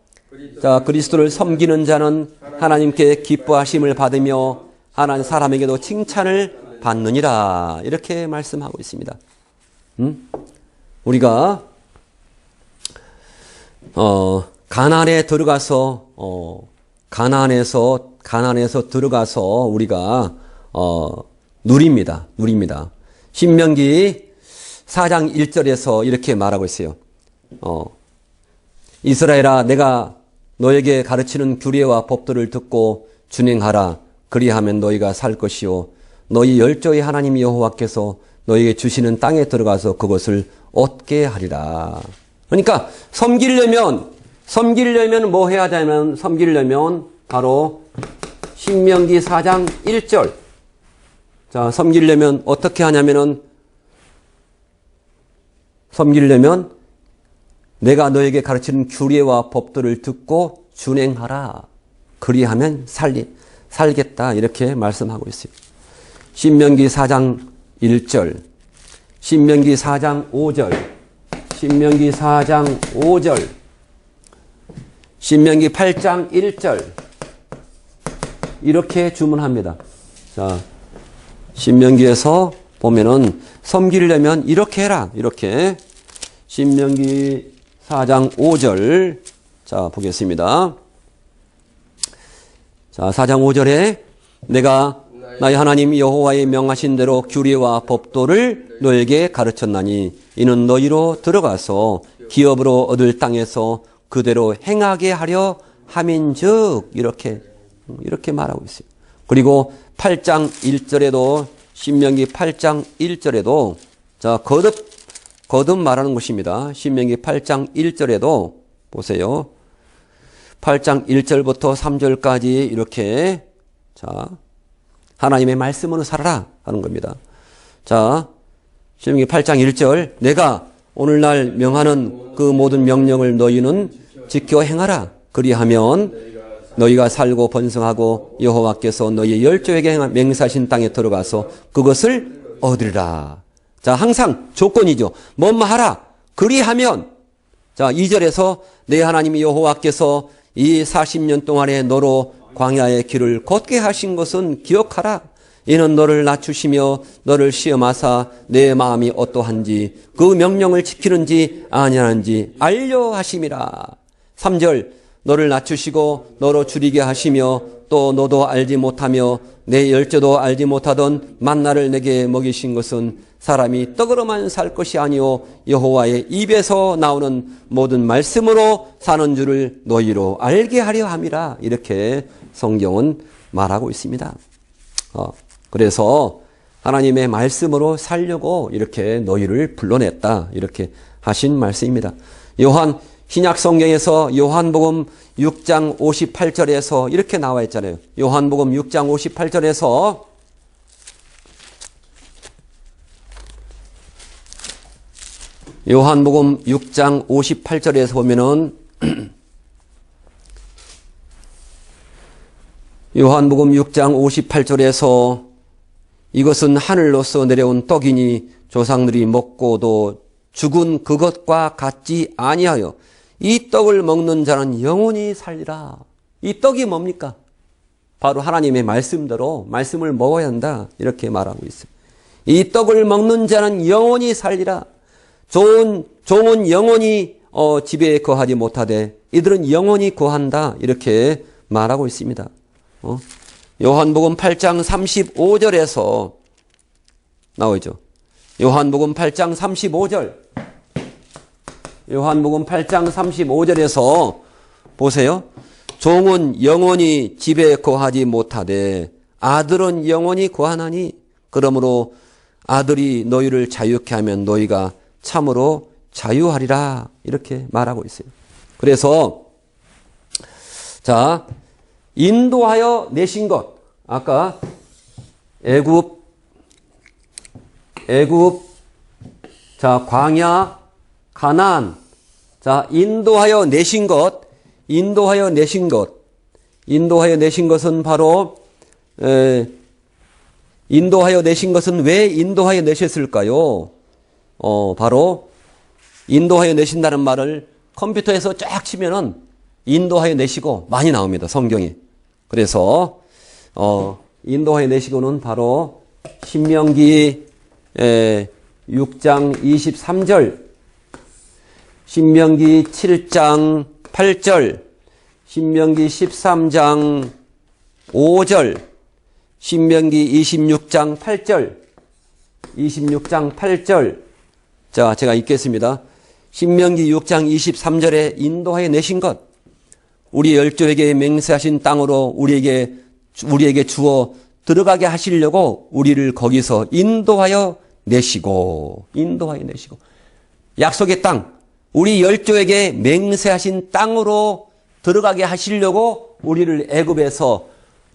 그리스도를 섬기는 자는 하나님께 기뻐하심을 받으며 하나님 사람에게도 칭찬을 받느니라. 이렇게 말씀하고 있습니다. 우리가 가나안에 들어가서 가나안에서 들어가서 우리가 누립니다. 신명기 4장 1절에서 이렇게 말하고 있어요. 이스라엘아, 내가 너에게 가르치는 규례와 법도를 듣고 준행하라. 그리하면 너희가 살 것이요 너희 열조의 하나님 여호와께서 너희에게 주시는 땅에 들어가서 그것을 얻게 하리라. 그러니까 섬기려면 뭐 해야 되냐면 섬기려면 바로 신명기 4장 1절. 자, 섬기려면 어떻게 하냐면은 섬기려면 내가 너에게 가르치는 규례와 법도를 듣고 준행하라. 그리하면 살겠다. 이렇게 말씀하고 있어요. 신명기 4장 1절, 신명기 4장 5절, 신명기 4장 5절, 신명기 8장 1절. 이렇게 주문합니다. 자, 신명기에서 보면은 섬기려면 이렇게 해라. 이렇게. 신명기 4장 5절. 자, 보겠습니다. 자, 4장 5절에 내가 나의 하나님 여호와의 명하신 대로 규례와 법도를 너에게 가르쳤나니 이는 너희로 들어가서 기업으로 얻을 땅에서 그대로 행하게 하려 함인즉 이렇게 말하고 있어요. 그리고 8장 1절에도 신명기 8장 1절에도 자, 거듭 말하는 것입니다. 신명기 8장 1절에도 보세요. 8장 1절부터 3절까지 이렇게 자, 하나님의 말씀으로 살아라 하는 겁니다. 자, 신명기 8장 1절 내가 오늘날 명하는 그 모든 명령을 너희는 지켜 행하라. 그리하면 너희가 살고 번성하고 여호와께서 너희 열조에게 맹세하신 땅에 들어가서 그것을 얻으리라. 자, 항상 조건이죠. 뭐뭐 하라. 그리하면 자, 2절에서 내 하나님 여호와께서 이 40년 동안에 너로 광야의 길을 걷게 하신 것은 기억하라. 이는 너를 낮추시며 너를 시험하사 내 마음이 어떠한지 그 명령을 지키는지 아니하는지 알려 하심이라. 3절 너를 낮추시고 너로 줄이게 하시며 또 너도 알지 못하며 내 열조도 알지 못하던 만나를 내게 먹이신 것은 사람이 떡으로만 살 것이 아니요 여호와의 입에서 나오는 모든 말씀으로 사는 줄을 너희로 알게 하려 함이라. 이렇게 성경은 말하고 있습니다. 그래서 하나님의 말씀으로 살려고 이렇게 너희를 불러냈다. 이렇게 하신 말씀입니다. 신약 성경에서 요한복음 6장 58절에서 이렇게 나와 있잖아요. 요한복음 6장 58절에서 요한복음 6장 58절에서 보면은 요한복음 6장 58절에서 이것은 하늘로서 내려온 떡이니 조상들이 먹고도 죽은 그것과 같지 아니하여 이 떡을 먹는 자는 영원히 살리라. 이 떡이 뭡니까? 바로 하나님의 말씀대로 말씀을 먹어야 한다. 이렇게 말하고 있어요. 이 떡을 먹는 자는 영원히 살리라. 종은 영원히 집에 거하지 못하되 이들은 영원히 거한다. 이렇게 말하고 있습니다. 요한복음 8장 35절에서 나오죠. 요한복음 8장 35절. 요한복음 8장 35절에서 보세요. 종은 영원히 집에 거하지 못하되 아들은 영원히 거하나니 그러므로 아들이 너희를 자유케 하면 너희가 참으로 자유하리라. 이렇게 말하고 있어요. 그래서 자, 인도하여 내신 것. 아까 애굽, 자, 광야, 가나안. 자, 인도하여 내신 것은 바로, 인도하여 내신 것은 왜 인도하여 내셨을까요? 바로, 인도하여 내신다는 말을 컴퓨터에서 쫙 치면은 인도하여 내시고 많이 나옵니다. 성경에. 그래서, 인도하여 내시고는 바로 신명기 6장 23절, 신명기 7장 8절, 신명기 13장 5절, 신명기 26장 8절. 자, 제가 읽겠습니다. 신명기 6장 23절에 인도하여 내신 것, 우리 열조에게 맹세하신 땅으로 우리에게 주어 들어가게 하시려고 우리를 거기서 인도하여 내시고 약속의 땅, 우리 열조에게 맹세하신 땅으로 들어가게 하시려고 우리를 애굽에서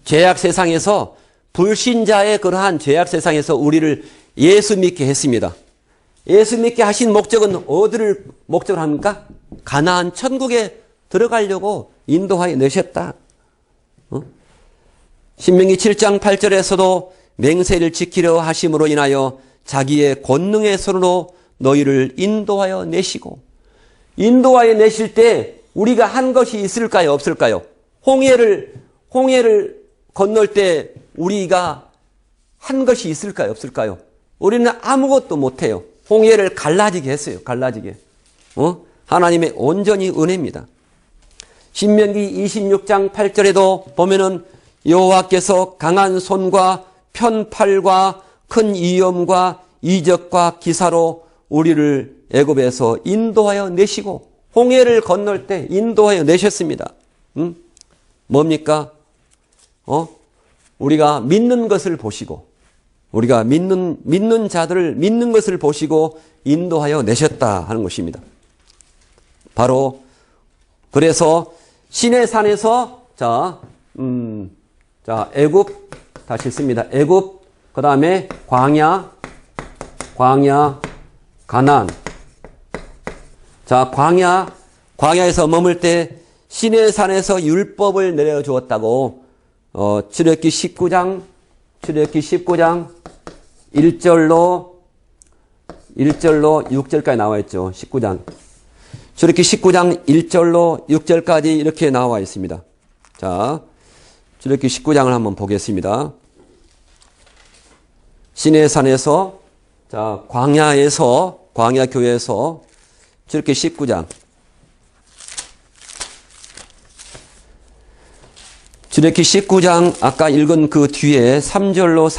죄악 세상에서 불신자의 그러한 죄악 세상에서 우리를 예수 믿게 했습니다. 예수 믿게 하신 목적은 어디를 목적으로 합니까? 가나안 천국에 들어가려고 인도하여 내셨다. 신명기 7장 8절에서도 맹세를 지키려 하심으로 인하여 자기의 권능의 손으로 너희를 인도하여 내시고, 인도하여 내실 때 우리가 한 것이 있을까요? 없을까요? 홍해를 건널 때 우리가 한 것이 있을까요? 없을까요? 우리는 아무것도 못해요. 홍해를 갈라지게 했어요. 하나님의 온전히 은혜입니다. 신명기 26장 8절에도 보면은 여호와께서 강한 손과 편팔과 큰 위엄과 이적과 기사로 우리를 애굽에서 인도하여 내시고 홍해를 건널 때 인도하여 내셨습니다. 뭡니까? 우리가 믿는 것을 보시고, 우리가 믿는 자들을 믿는 것을 보시고 인도하여 내셨다 하는 것입니다. 바로 그래서 시내산에서 애굽 다시 씁니다. 애굽, 그 다음에 광야, 가나안. 자, 광야에서 머물 때 시내산에서 율법을 내려주었다고 출애굽기 19장 1절로 6절까지 나와 있죠. 19장. 출애굽기 19장 1절로 6절까지 이렇게 나와 있습니다. 자, 출애굽기 19장을 한번 보겠습니다. 시내산에서, 자, 광야교회에서 출애굽기 19장. 출애굽기 19장 아까 읽은 그 뒤에 3절로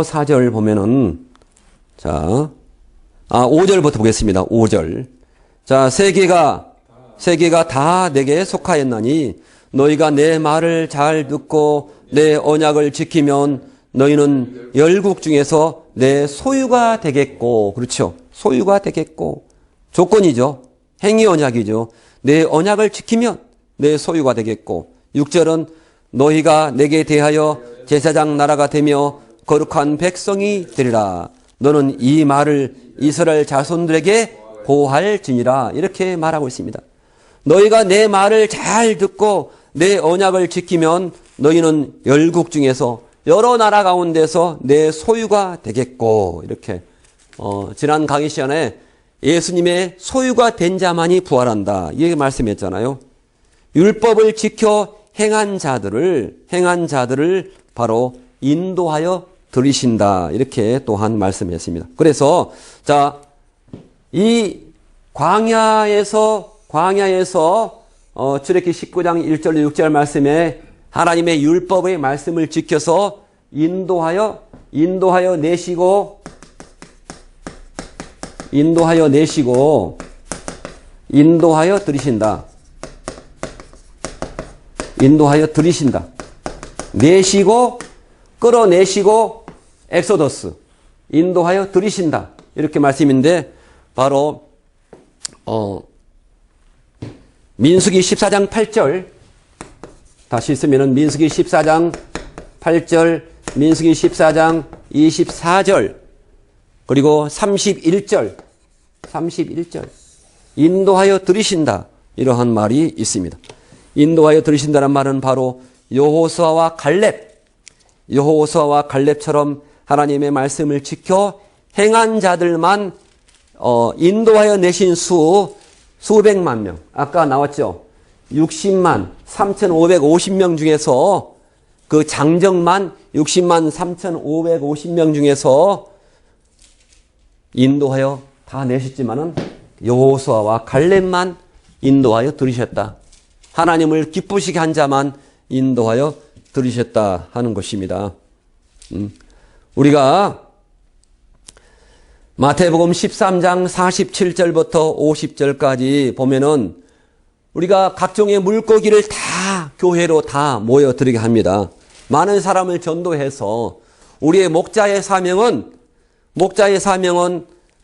4절 보면은, 자, 5절부터 보겠습니다. 5절. 자, 세계가 다 내게 속하였나니 너희가 내 말을 잘 듣고 내 언약을 지키면 너희는 열국 중에서 내 소유가 되겠고, 그렇죠. 소유가 되겠고. 조건이죠. 행위 언약이죠. 내 언약을 지키면 내 소유가 되겠고. 6절은 너희가 내게 대하여 제사장 나라가 되며 거룩한 백성이 되리라. 너는 이 말을 이스라엘 자손들에게 보할지니라. 이렇게 말하고 있습니다. 너희가 내 말을 잘 듣고 내 언약을 지키면 너희는 열국 중에서 여러 나라 가운데서 내 소유가 되겠고. 이렇게 지난 강의 시간에 예수님의 소유가 된 자만이 부활한다. 이렇게 말씀했잖아요. 율법을 지켜 행한 자들을 바로 인도하여 들이신다. 이렇게 또한 말씀했습니다. 그래서 자, 이 광야에서 출애굽기 19장 1절 6절 말씀에 하나님의 율법의 말씀을 지켜서 인도하여 내시고 인도하여 들이신다. 내시고 끌어내시고 엑소더스. 인도하여 들이신다. 이렇게 말씀인데 바로 민수기 14장 8절 다시 쓰면은 민수기 14장 8절, 민수기 14장 24절, 그리고 31절, 인도하여 들이신다. 이러한 말이 있습니다. 인도하여 들이신다는 말은 바로 여호수아와 갈렙처럼 하나님의 말씀을 지켜 행한 자들만 인도하여 내신 수백만 명. 아까 나왔죠. 60만 3,550명 중에서 그 장정만 60만 3,550명 중에서 인도하여 다 내셨지만은 여호수아와 갈렙만 인도하여 들이셨다. 하나님을 기쁘시게 한 자만 인도하여 들이셨다 하는 것입니다. 우리가 마태복음 13장 47절부터 50절까지 보면은 우리가 각종의 물고기를 다 교회로 다 모여들게 합니다. 많은 사람을 전도해서 우리의 목자의 사명은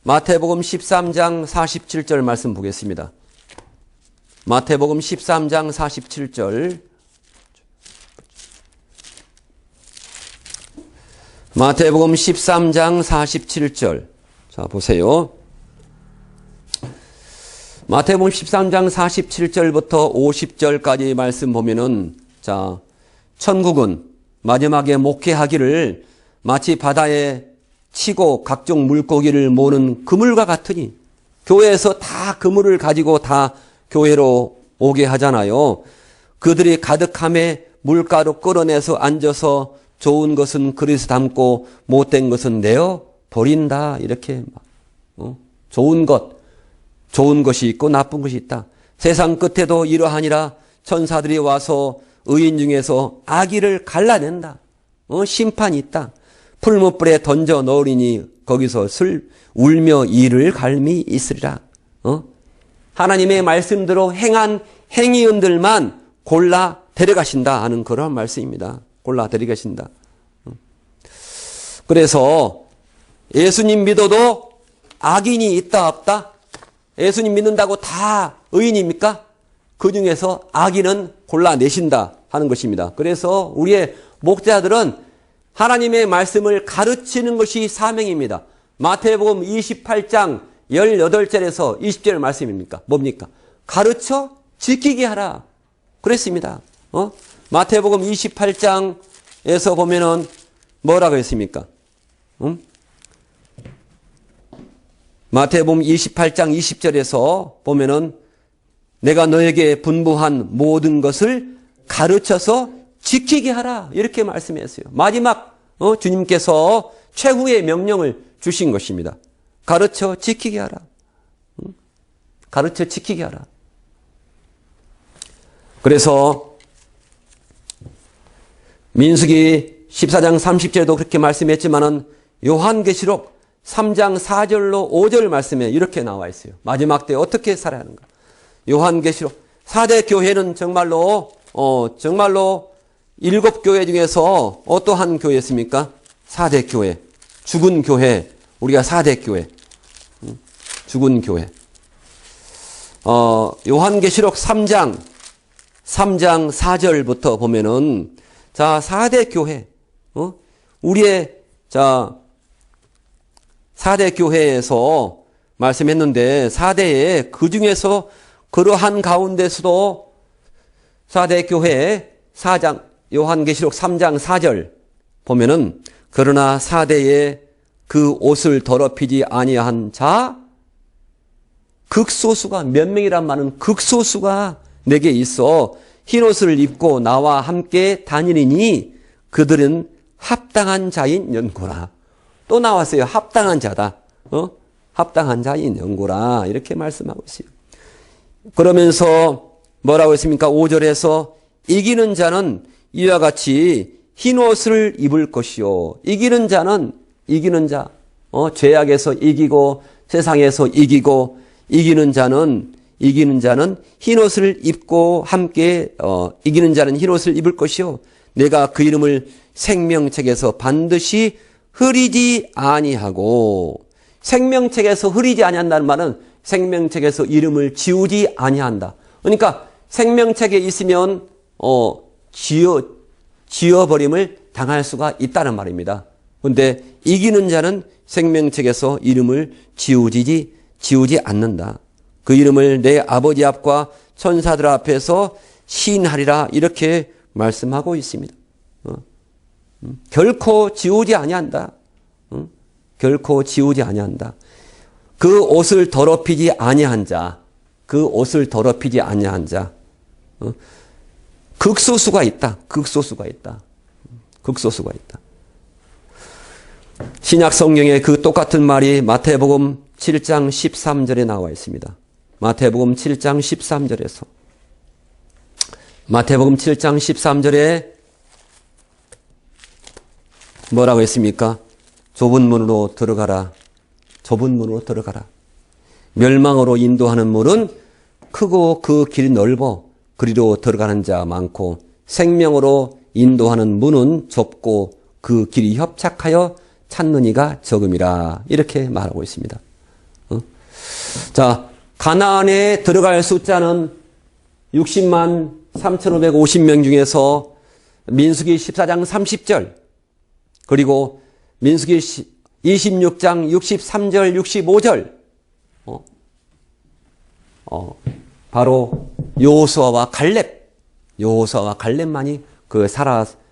마태복음 13장 47절 말씀 보겠습니다. 마태복음 13장 47절. 마태복음 13장 47절. 자, 보세요. 마태복음 13장 47절부터 50절까지 말씀 보면은, 자, 천국은 마지막에 목회하기를 마치 바다에 치고 각종 물고기를 모으는 그물과 같으니, 교회에서 다 그물을 가지고 다 교회로 오게 하잖아요. 그들이 가득함에 물가로 끌어내서 앉아서 좋은 것은 그릇에 담고 못된 것은 내어 버린다. 이렇게 좋은 것이 있고 나쁜 것이 있다. 세상 끝에도 이러하니라. 천사들이 와서 의인 중에서 악의를 갈라낸다. 심판이 있다. 풀무불에 던져 넣으리니 거기서 울며 이를 갈미 있으리라. 하나님의 말씀대로 행한 행위인들만 골라 데려가신다 하는 그런 말씀입니다. 골라 데려가신다. 그래서 예수님 믿어도 악인이 있다 없다? 예수님 믿는다고 다 의인입니까? 그 중에서 악인은 골라내신다 하는 것입니다. 그래서 우리의 목자들은 하나님의 말씀을 가르치는 것이 사명입니다. 마태복음 28장 18절에서 20절 말씀입니까? 뭡니까? 가르쳐 지키게 하라. 그랬습니다. 마태복음 28장에서 보면은 뭐라고 했습니까? 마태복음 28장 20절에서 보면은 내가 너에게 분부한 모든 것을 가르쳐서 지키게 하라. 이렇게 말씀했어요. 마지막 주님께서 최후의 명령을 주신 것입니다. 가르쳐 지키게 하라. 가르쳐 지키게 하라. 그래서 민수기 14장 30절도 그렇게 말씀했지만은 요한계시록 3장 4절로 5절 말씀에 이렇게 나와 있어요. 마지막 때 어떻게 살아야 하는가. 요한계시록 4대 교회는 정말로 7교회 중에서 어떠한 교회였습니까? 4대 교회. 죽은 교회. 우리가 4대 교회. 죽은 교회. 요한계시록 3장 4절부터 보면은, 자, 4대 교회. 우리의, 4대 교회에서 말씀했는데, 4대에 그 중에서 그러한 가운데서도 4대 교회 4장, 요한계시록 3장 4절 보면은, 그러나 4대에 그 옷을 더럽히지 아니한 자, 극소수가, 몇 명이란 말은 극소수가 내게 있어 흰옷을 입고 나와 함께 다니니 그들은 합당한 자인 연고라. 또 나왔어요. 합당한 자다. 합당한 자인 연고라. 이렇게 말씀하고 있어요. 그러면서 뭐라고 했습니까? 5절에서 이기는 자는 이와 같이 흰옷을 입을 것이요. 이기는 자는, 이기는 자, 죄악에서 이기고 세상에서 이기고 이기는 자는 흰옷을 입고 함께 이기는 자는 흰옷을 입을 것이요. 내가 그 이름을 생명책에서 반드시 흐리지 아니하고, 생명책에서 흐리지 아니한다는 말은 생명책에서 이름을 지우지 아니한다. 그러니까 생명책에 있으면 지어버림을 당할 수가 있다는 말입니다. 그런데 이기는 자는 생명책에서 이름을 지우지 않는다. 그 이름을 내 아버지 앞과 천사들 앞에서 시인하리라 이렇게 말씀하고 있습니다. 결코 지우지 아니한다. 결코 지우지 아니한다. 그 옷을 더럽히지 아니한 자, 그 옷을 더럽히지 아니한 자, 극소수가 있다. 극소수가 있다. 극소수가 있다. 신약 성경에 그 똑같은 말이 마태복음 7장 13절에 나와 있습니다. 마태복음 7장 13절에서 마태복음 7장 13절에 뭐라고 했습니까? 좁은 문으로 들어가라. 좁은 문으로 들어가라. 멸망으로 인도하는 문은 크고 그 길이 넓어 그리로 들어가는 자 많고 생명으로 인도하는 문은 좁고 그 길이 협착하여 찾는 이가 적음이라 이렇게 말하고 있습니다. 자, 가나안에 들어갈 숫자는 60만 3,550명 중에서 민수기 14장 30절 그리고 민수기 26장 63절 65절 바로 여호수아와 갈렙만이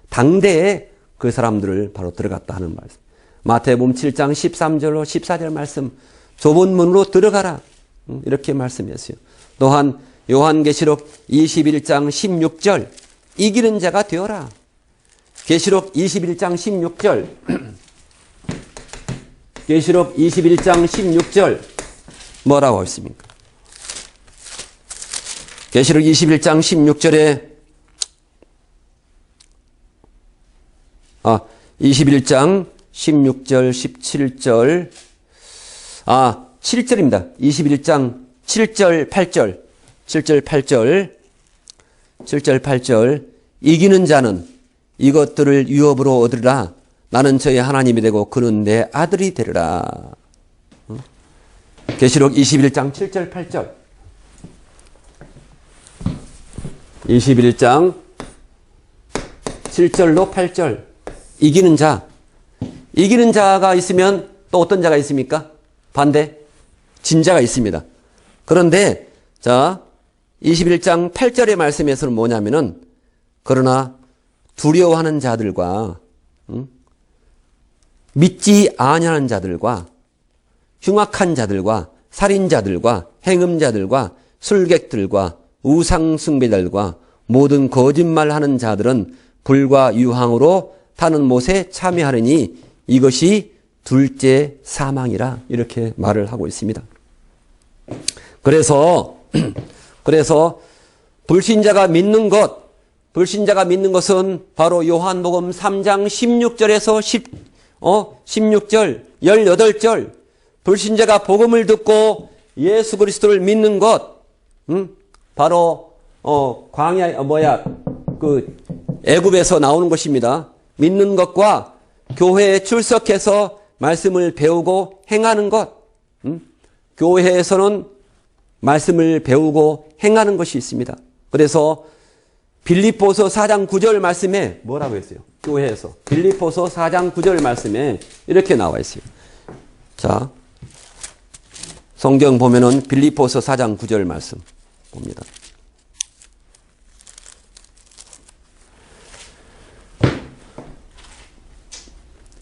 당대에 그 사람들을 바로 들어갔다 하는 말씀. 마태복음 7장 13절로 14절 말씀 좁은 문으로 들어가라 이렇게 말씀했어요. 또한 요한계시록 21장 16절 이기는 자가 되어라. 계시록 21장 16절 계시록 21장 16절 뭐라고 했습니까? 계시록 21장 16절에 21장 16절 17절 7절입니다. 21장 7절 8절 7절 8절 이기는 자는 이것들을 유업으로 얻으리라. 나는 저의 하나님이 되고 그는 내 아들이 되리라. 계시록 21장 7절 8절 21장 7절로 8절 이기는 자가 있으면 또 어떤 자가 있습니까? 반대 진자가 있습니다. 그런데 자 21장 8절의 말씀에서는 뭐냐면은 그러나 두려워하는 자들과 믿지 아니하는 자들과 흉악한 자들과 살인자들과 행음자들과 술객들과 우상숭배자들과 모든 거짓말하는 자들은 불과 유황으로 타는 못에 참여하려니 이것이 둘째 사망이라 이렇게 말을 하고 있습니다. 그래서 불신자가 믿는 것은 바로 요한복음 3장 16절에서 16절, 18절 불신자가 복음을 듣고 예수 그리스도를 믿는 것, 바로 애굽에서 나오는 것입니다. 믿는 것과 교회에 출석해서 말씀을 배우고 행하는 것, 교회에서는 말씀을 배우고 행하는 것이 있습니다. 그래서 빌립보서 4장 9절 말씀에 뭐라고 했어요? 교회에서 빌립보서 4장 9절 말씀에 이렇게 나와 있어요. 자, 성경 보면은 빌립보서 4장 9절 말씀 봅니다.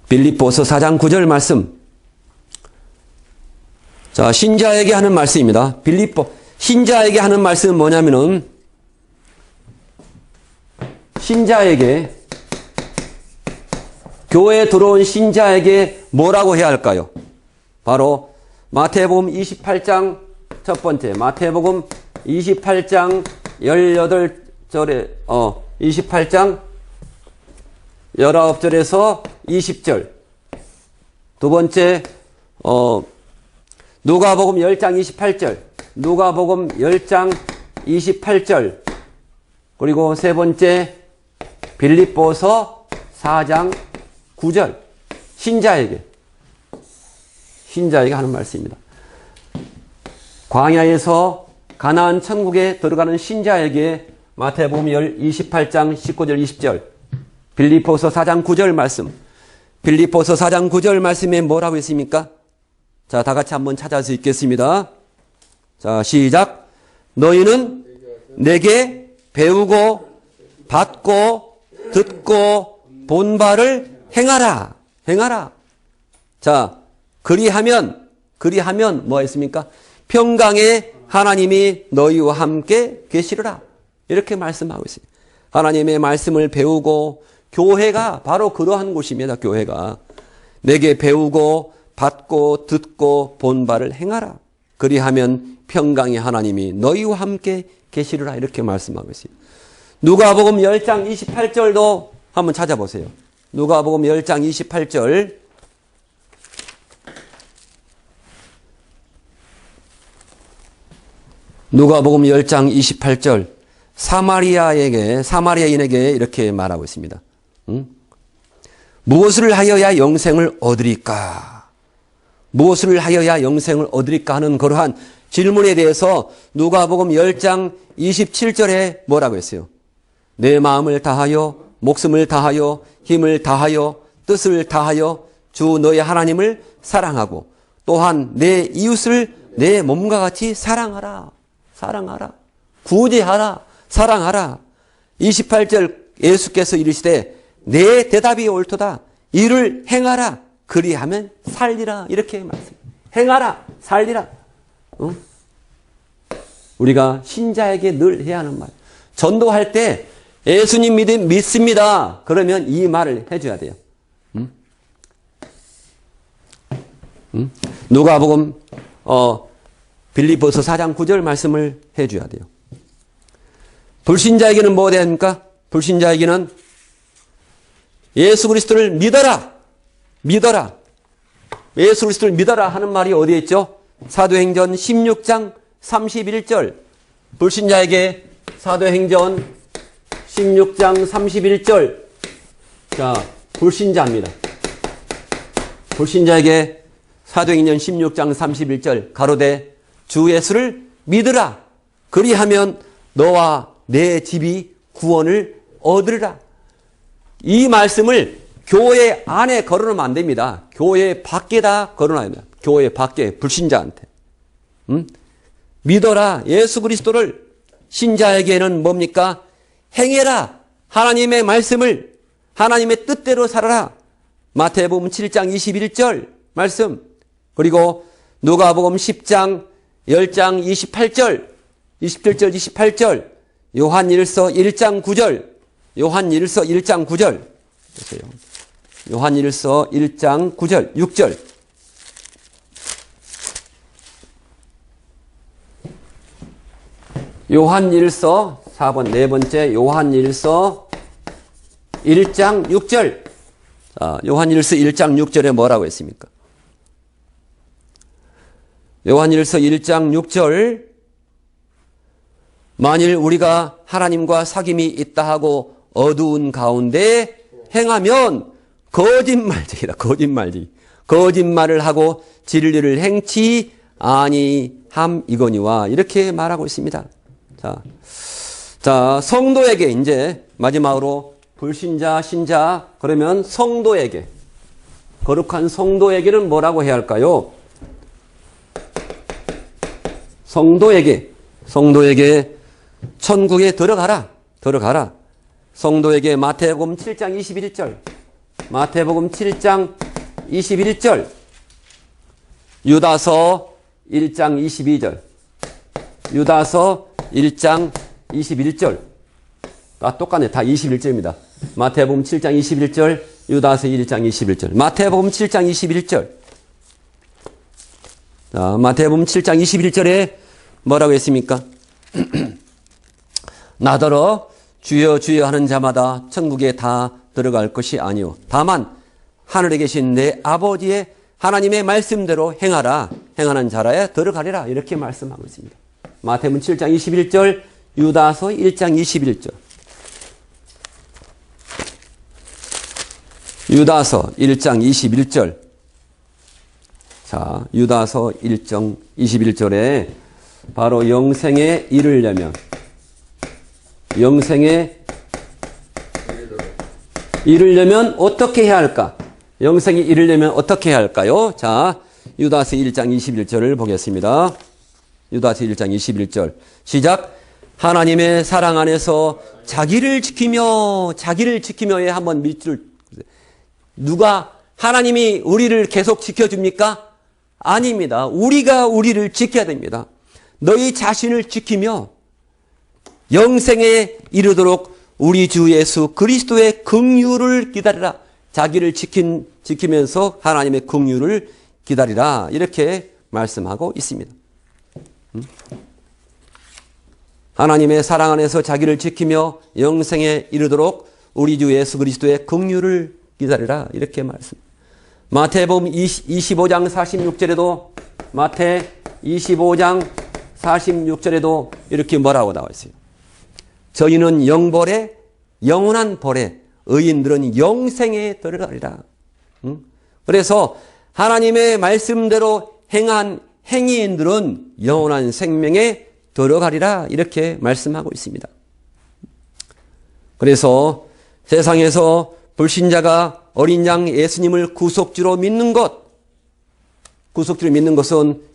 빌립보서 4장 9절 말씀. 자, 신자에게 하는 말씀입니다. 신자에게 하는 말씀은 뭐냐면은 신자에게 교회에 들어온 신자에게 뭐라고 해야 할까요? 바로 마태복음 28장 첫 번째 마태복음 28장 18절에 28장 19절에서 20절 두 번째 누가복음 10장 28절 누가복음 10장 28절 그리고 세 번째 빌립보서 4장 9절 신자에게 하는 말씀입니다. 광야에서 가나안 천국에 들어가는 신자에게 마태복음 28장 19절 20절, 빌립보서 4장 9절 말씀. 빌립보서 4장 9절 말씀에 뭐라고 했습니까? 자, 다 같이 한번 찾아서 읽겠습니다. 자, 시작. 너희는 내게 배우고 받고 듣고 본 바를 행하라. 행하라. 자, 그리하면 뭐 했습니까? 평강의 하나님이 너희와 함께 계시리라. 이렇게 말씀하고 있어요. 하나님의 말씀을 배우고, 교회가 바로 그러한 곳입니다. 교회가 내게 배우고 받고 듣고 본 바를 행하라. 그리하면 평강의 하나님이 너희와 함께 계시리라. 이렇게 말씀하고 있어요. 누가복음 10장 28절도 한번 찾아보세요. 누가복음 10장 28절. 누가복음 10장 28절. 사마리아인에게 이렇게 말하고 있습니다. 무엇을 하여야 영생을 얻으리까? 무엇을 하여야 영생을 얻으리까 하는 그러한 질문에 대해서 누가복음 10장 27절에 뭐라고 했어요? 내 마음을 다하여 목숨을 다하여 힘을 다하여 뜻을 다하여 주 너의 하나님을 사랑하고 또한 내 이웃을 내 몸과 같이 사랑하라. 사랑하라. 구제하라. 사랑하라. 28절 예수께서 이르시되 내 대답이 옳도다. 이를 행하라. 그리하면 살리라. 이렇게 말씀. 행하라. 살리라. 응? 우리가 신자에게 늘 해야 하는 말. 전도할 때 예수님 믿습니다. 그러면 이 말을 해줘야 돼요. 응? 응? 누가복음 빌립보서 4장 9절 말씀을 해줘야 돼요. 불신자에게는 뭐가 돼야 합니까? 불신자에게는 예수 그리스도를 믿어라. 믿어라. 예수 그리스도를 믿어라 하는 말이 어디에 있죠? 사도행전 16장 31절. 불신자에게 사도행전 16장 31절. 자, 불신자입니다. 불신자에게 사도행전 16장 31절. 가로되 주 예수를 믿으라. 그리하면 너와 내 집이 구원을 얻으리라. 이 말씀을 교회 안에 걸어놓으면 안 됩니다. 교회 밖에다 걸어놔야 됩니다. 교회 밖에 불신자한테. 믿어라. 예수 그리스도를. 신자에게는 뭡니까? 행해라. 하나님의 말씀을. 하나님의 뜻대로 살아라. 마태복음 7장 21절 말씀. 그리고 누가복음 10장 10장 28절 27절 28절 요한일서 1장 9절 요한일서 1장 9절 보세요. 요한일서 1장 9절 6절 요한일서 4번 네 번째 요한일서 1장 6절. 자, 요한일서 1장 6절에 뭐라고 했습니까? 요한일서 1장 6절 만일 우리가 하나님과 사귐이 있다 하고 어두운 가운데 행하면 거짓말쟁이다. 거짓말쟁이. 거짓말을 하고 진리를 행치 아니함이거니와 이렇게 말하고 있습니다. 자, 성도에게 이제 마지막으로 불신자, 신자 그러면 성도에게 거룩한 성도에게는 뭐라고 해야 할까요? 성도에게 천국에 들어가라. 성도에게 마태복음 7장 21절 마태복음 7장 21절 유다서 1장 22절 유다서 1장 21절 다 똑같네. 다 21절입니다. 마태복음 7장 21절 유다서 1장 21절 마태복음 7장 21절 자, 마태복음 7장 21절에 뭐라고 했습니까? 나더러 주여 주여 하는 자마다 천국에 다 들어갈 것이 아니요 다만 하늘에 계신 내 아버지의 하나님의 말씀대로 행하라. 행하는 자라야 들어가리라. 이렇게 말씀하고 있습니다. 마태복음 7장 21절 유다서 1장 21절 유다서 1장 21절 자, 유다서 1장 21절에 바로 영생에 이르려면 영생에 이르려면 어떻게 해야 할까? 영생에 이르려면 어떻게 해야 할까요? 자, 유다서 1장 21절을 보겠습니다. 유다서 1장 21절. 시작. 하나님의 사랑 안에서 자기를 지키며에 한번 밑줄. 누가 하나님이 우리를 계속 지켜줍니까? 아닙니다. 우리가 우리를 지켜야 됩니다. 너희 자신을 지키며 영생에 이르도록 우리 주 예수 그리스도의 긍휼을 기다리라. 자기를 지키면서 하나님의 긍휼을 기다리라. 이렇게 말씀하고 있습니다. 하나님의 사랑 안에서 자기를 지키며 영생에 이르도록 우리 주 예수 그리스도의 긍휼을 기다리라. 이렇게 말씀. 마태복음 25장 46절에도 마태 25장 46절에도 이렇게 뭐라고 나와 있어요. 저희는 영벌에 영원한 벌에 의인들은 영생에 들어가리라. 그래서 하나님의 말씀대로 행한 행위인들은 영원한 생명에 들어가리라. 이렇게 말씀하고 있습니다. 그래서 세상에서 불신자가 어린 양 예수님을 구속주로 믿는 것은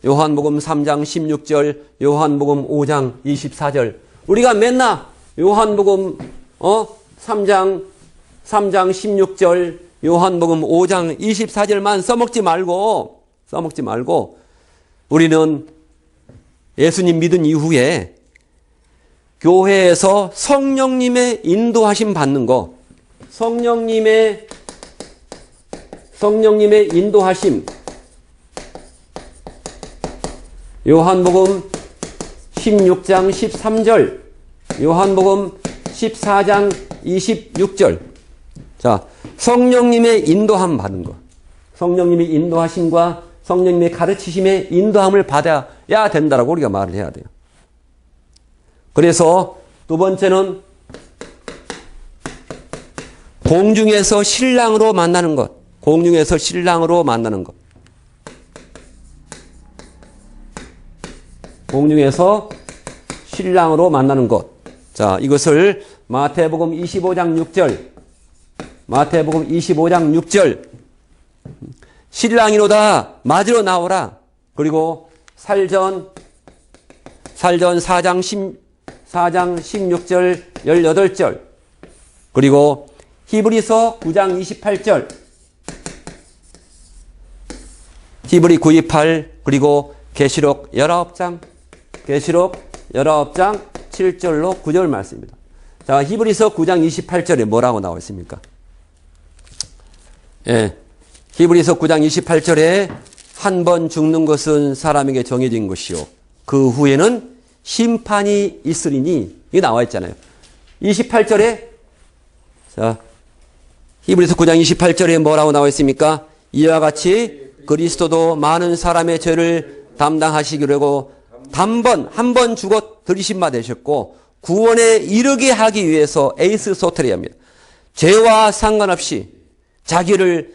요한복음 3장 16절, 요한복음 5장 24절. 우리가 맨날 요한복음 3장 16절, 요한복음 5장 24절만 써먹지 말고 우리는 예수님 믿은 이후에 교회에서 성령님의 인도하심 받는 거, 성령님의 인도하심, 요한복음 16장 13절, 요한복음 14장 26절. 자, 성령님의 인도함 받는 거. 성령님의 인도하심과 성령님의 가르치심의 인도함을 받아야 된다라고 우리가 말을 해야 돼요. 그래서 두 번째는 공중에서 신랑으로 만나는 것. 공중에서 신랑으로 만나는 것. 공중에서 신랑으로 만나는 것. 자, 이것을 마태복음 25장 6절. 마태복음 25장 6절. 신랑이로다 맞으러 나오라. 그리고 살전 4장 16절 18절. 그리고 히브리서 9장 28절. 히브리 928. 그리고 계시록 19장 7절로 9절 말씀입니다. 자, 히브리서 9장 28절에 뭐라고 나와 있습니까? 예. 히브리서 9장 28절에 한 번 죽는 것은 사람에게 정해진 것이요. 그 후에는 심판이 있으리니. 이게 나와 있잖아요. 28절에, 자, 히브리서 9장 28절에 뭐라고 나와 있습니까? 이와 같이 그리스도도 많은 사람의 죄를 담당하시기로 한 번 죽어 들이신 바 되셨고, 구원에 이르게 하기 위해서 에이스 소테리아입니다. 죄와 상관없이 자기를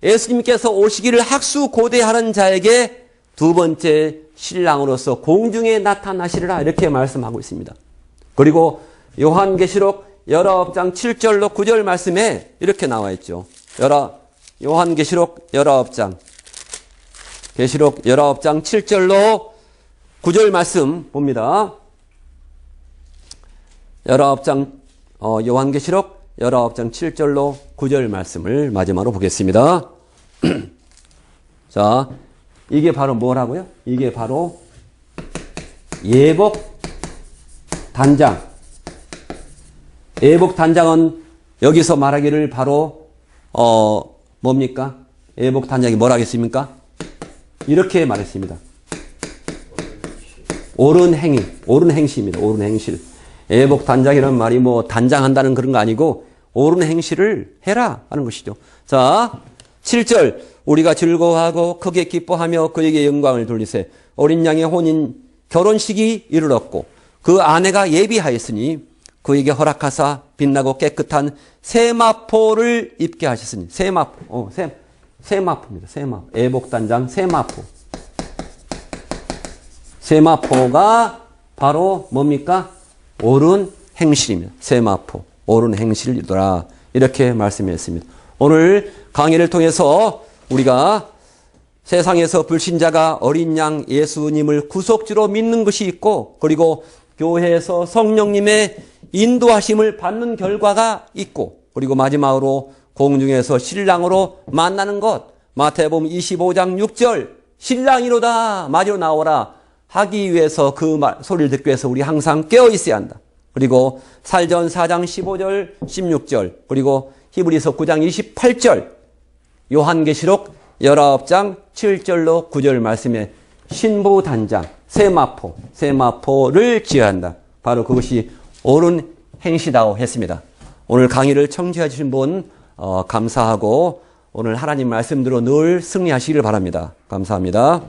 예수님께서 오시기를 학수고대하는 자에게 두 번째 신랑으로서 공중에 나타나시리라. 이렇게 말씀하고 있습니다. 그리고 요한계시록 19장 7절로 9절 말씀에 이렇게 나와 있죠. 요한계시록 19장. 계시록 19장 7절로 9절 말씀 봅니다. 요한계시록 19장 7절로 9절 말씀을 마지막으로 보겠습니다. 자, 이게 바로 뭐라고요? 이게 바로 예복단장. 예복단장은 여기서 말하기를 바로 뭡니까? 예복단장이 뭐라 하겠습니까? 이렇게 말했습니다. 옳은 행시입니다. 옳은 행실. 예복단장이라는 말이 뭐 단장한다는 그런 거 아니고 옳은 행실을 해라 하는 것이죠. 자, 7절. 우리가 즐거워하고 크게 기뻐하며 그에게 영광을 돌리세. 어린 양의 결혼식이 이르렀고 그 아내가 예비하였으니 그에게 허락하사 빛나고 깨끗한 세마포를 입게 하셨으니. 세마포입니다. 예복단장 세마포. 세마포가 바로 뭡니까? 옳은 행실입니다. 세마포, 옳은 행실이더라. 이렇게 말씀했습니다. 오늘 강의를 통해서 우리가 세상에서 불신자가 어린 양 예수님을 구속주로 믿는 것이 있고, 그리고 교회에서 성령님의 인도하심을 받는 결과가 있고, 그리고 마지막으로 공중에서 신랑으로 만나는 것, 마태복음 25장 6절 신랑이로다 마지로 나오라 하기 위해서 그 소리를 듣기 위해서 우리 항상 깨어 있어야 한다. 그리고 살전 4장 15절 16절, 그리고 히브리서 9장 28절, 요한계시록 19장 7절로 9절 말씀에 신부단장, 세마포를 지어야 한다. 바로 그것이 옳은 행시다고 했습니다. 오늘 강의를 청취해 주신 분 감사하고 오늘 하나님 말씀대로 늘 승리하시기를 바랍니다. 감사합니다.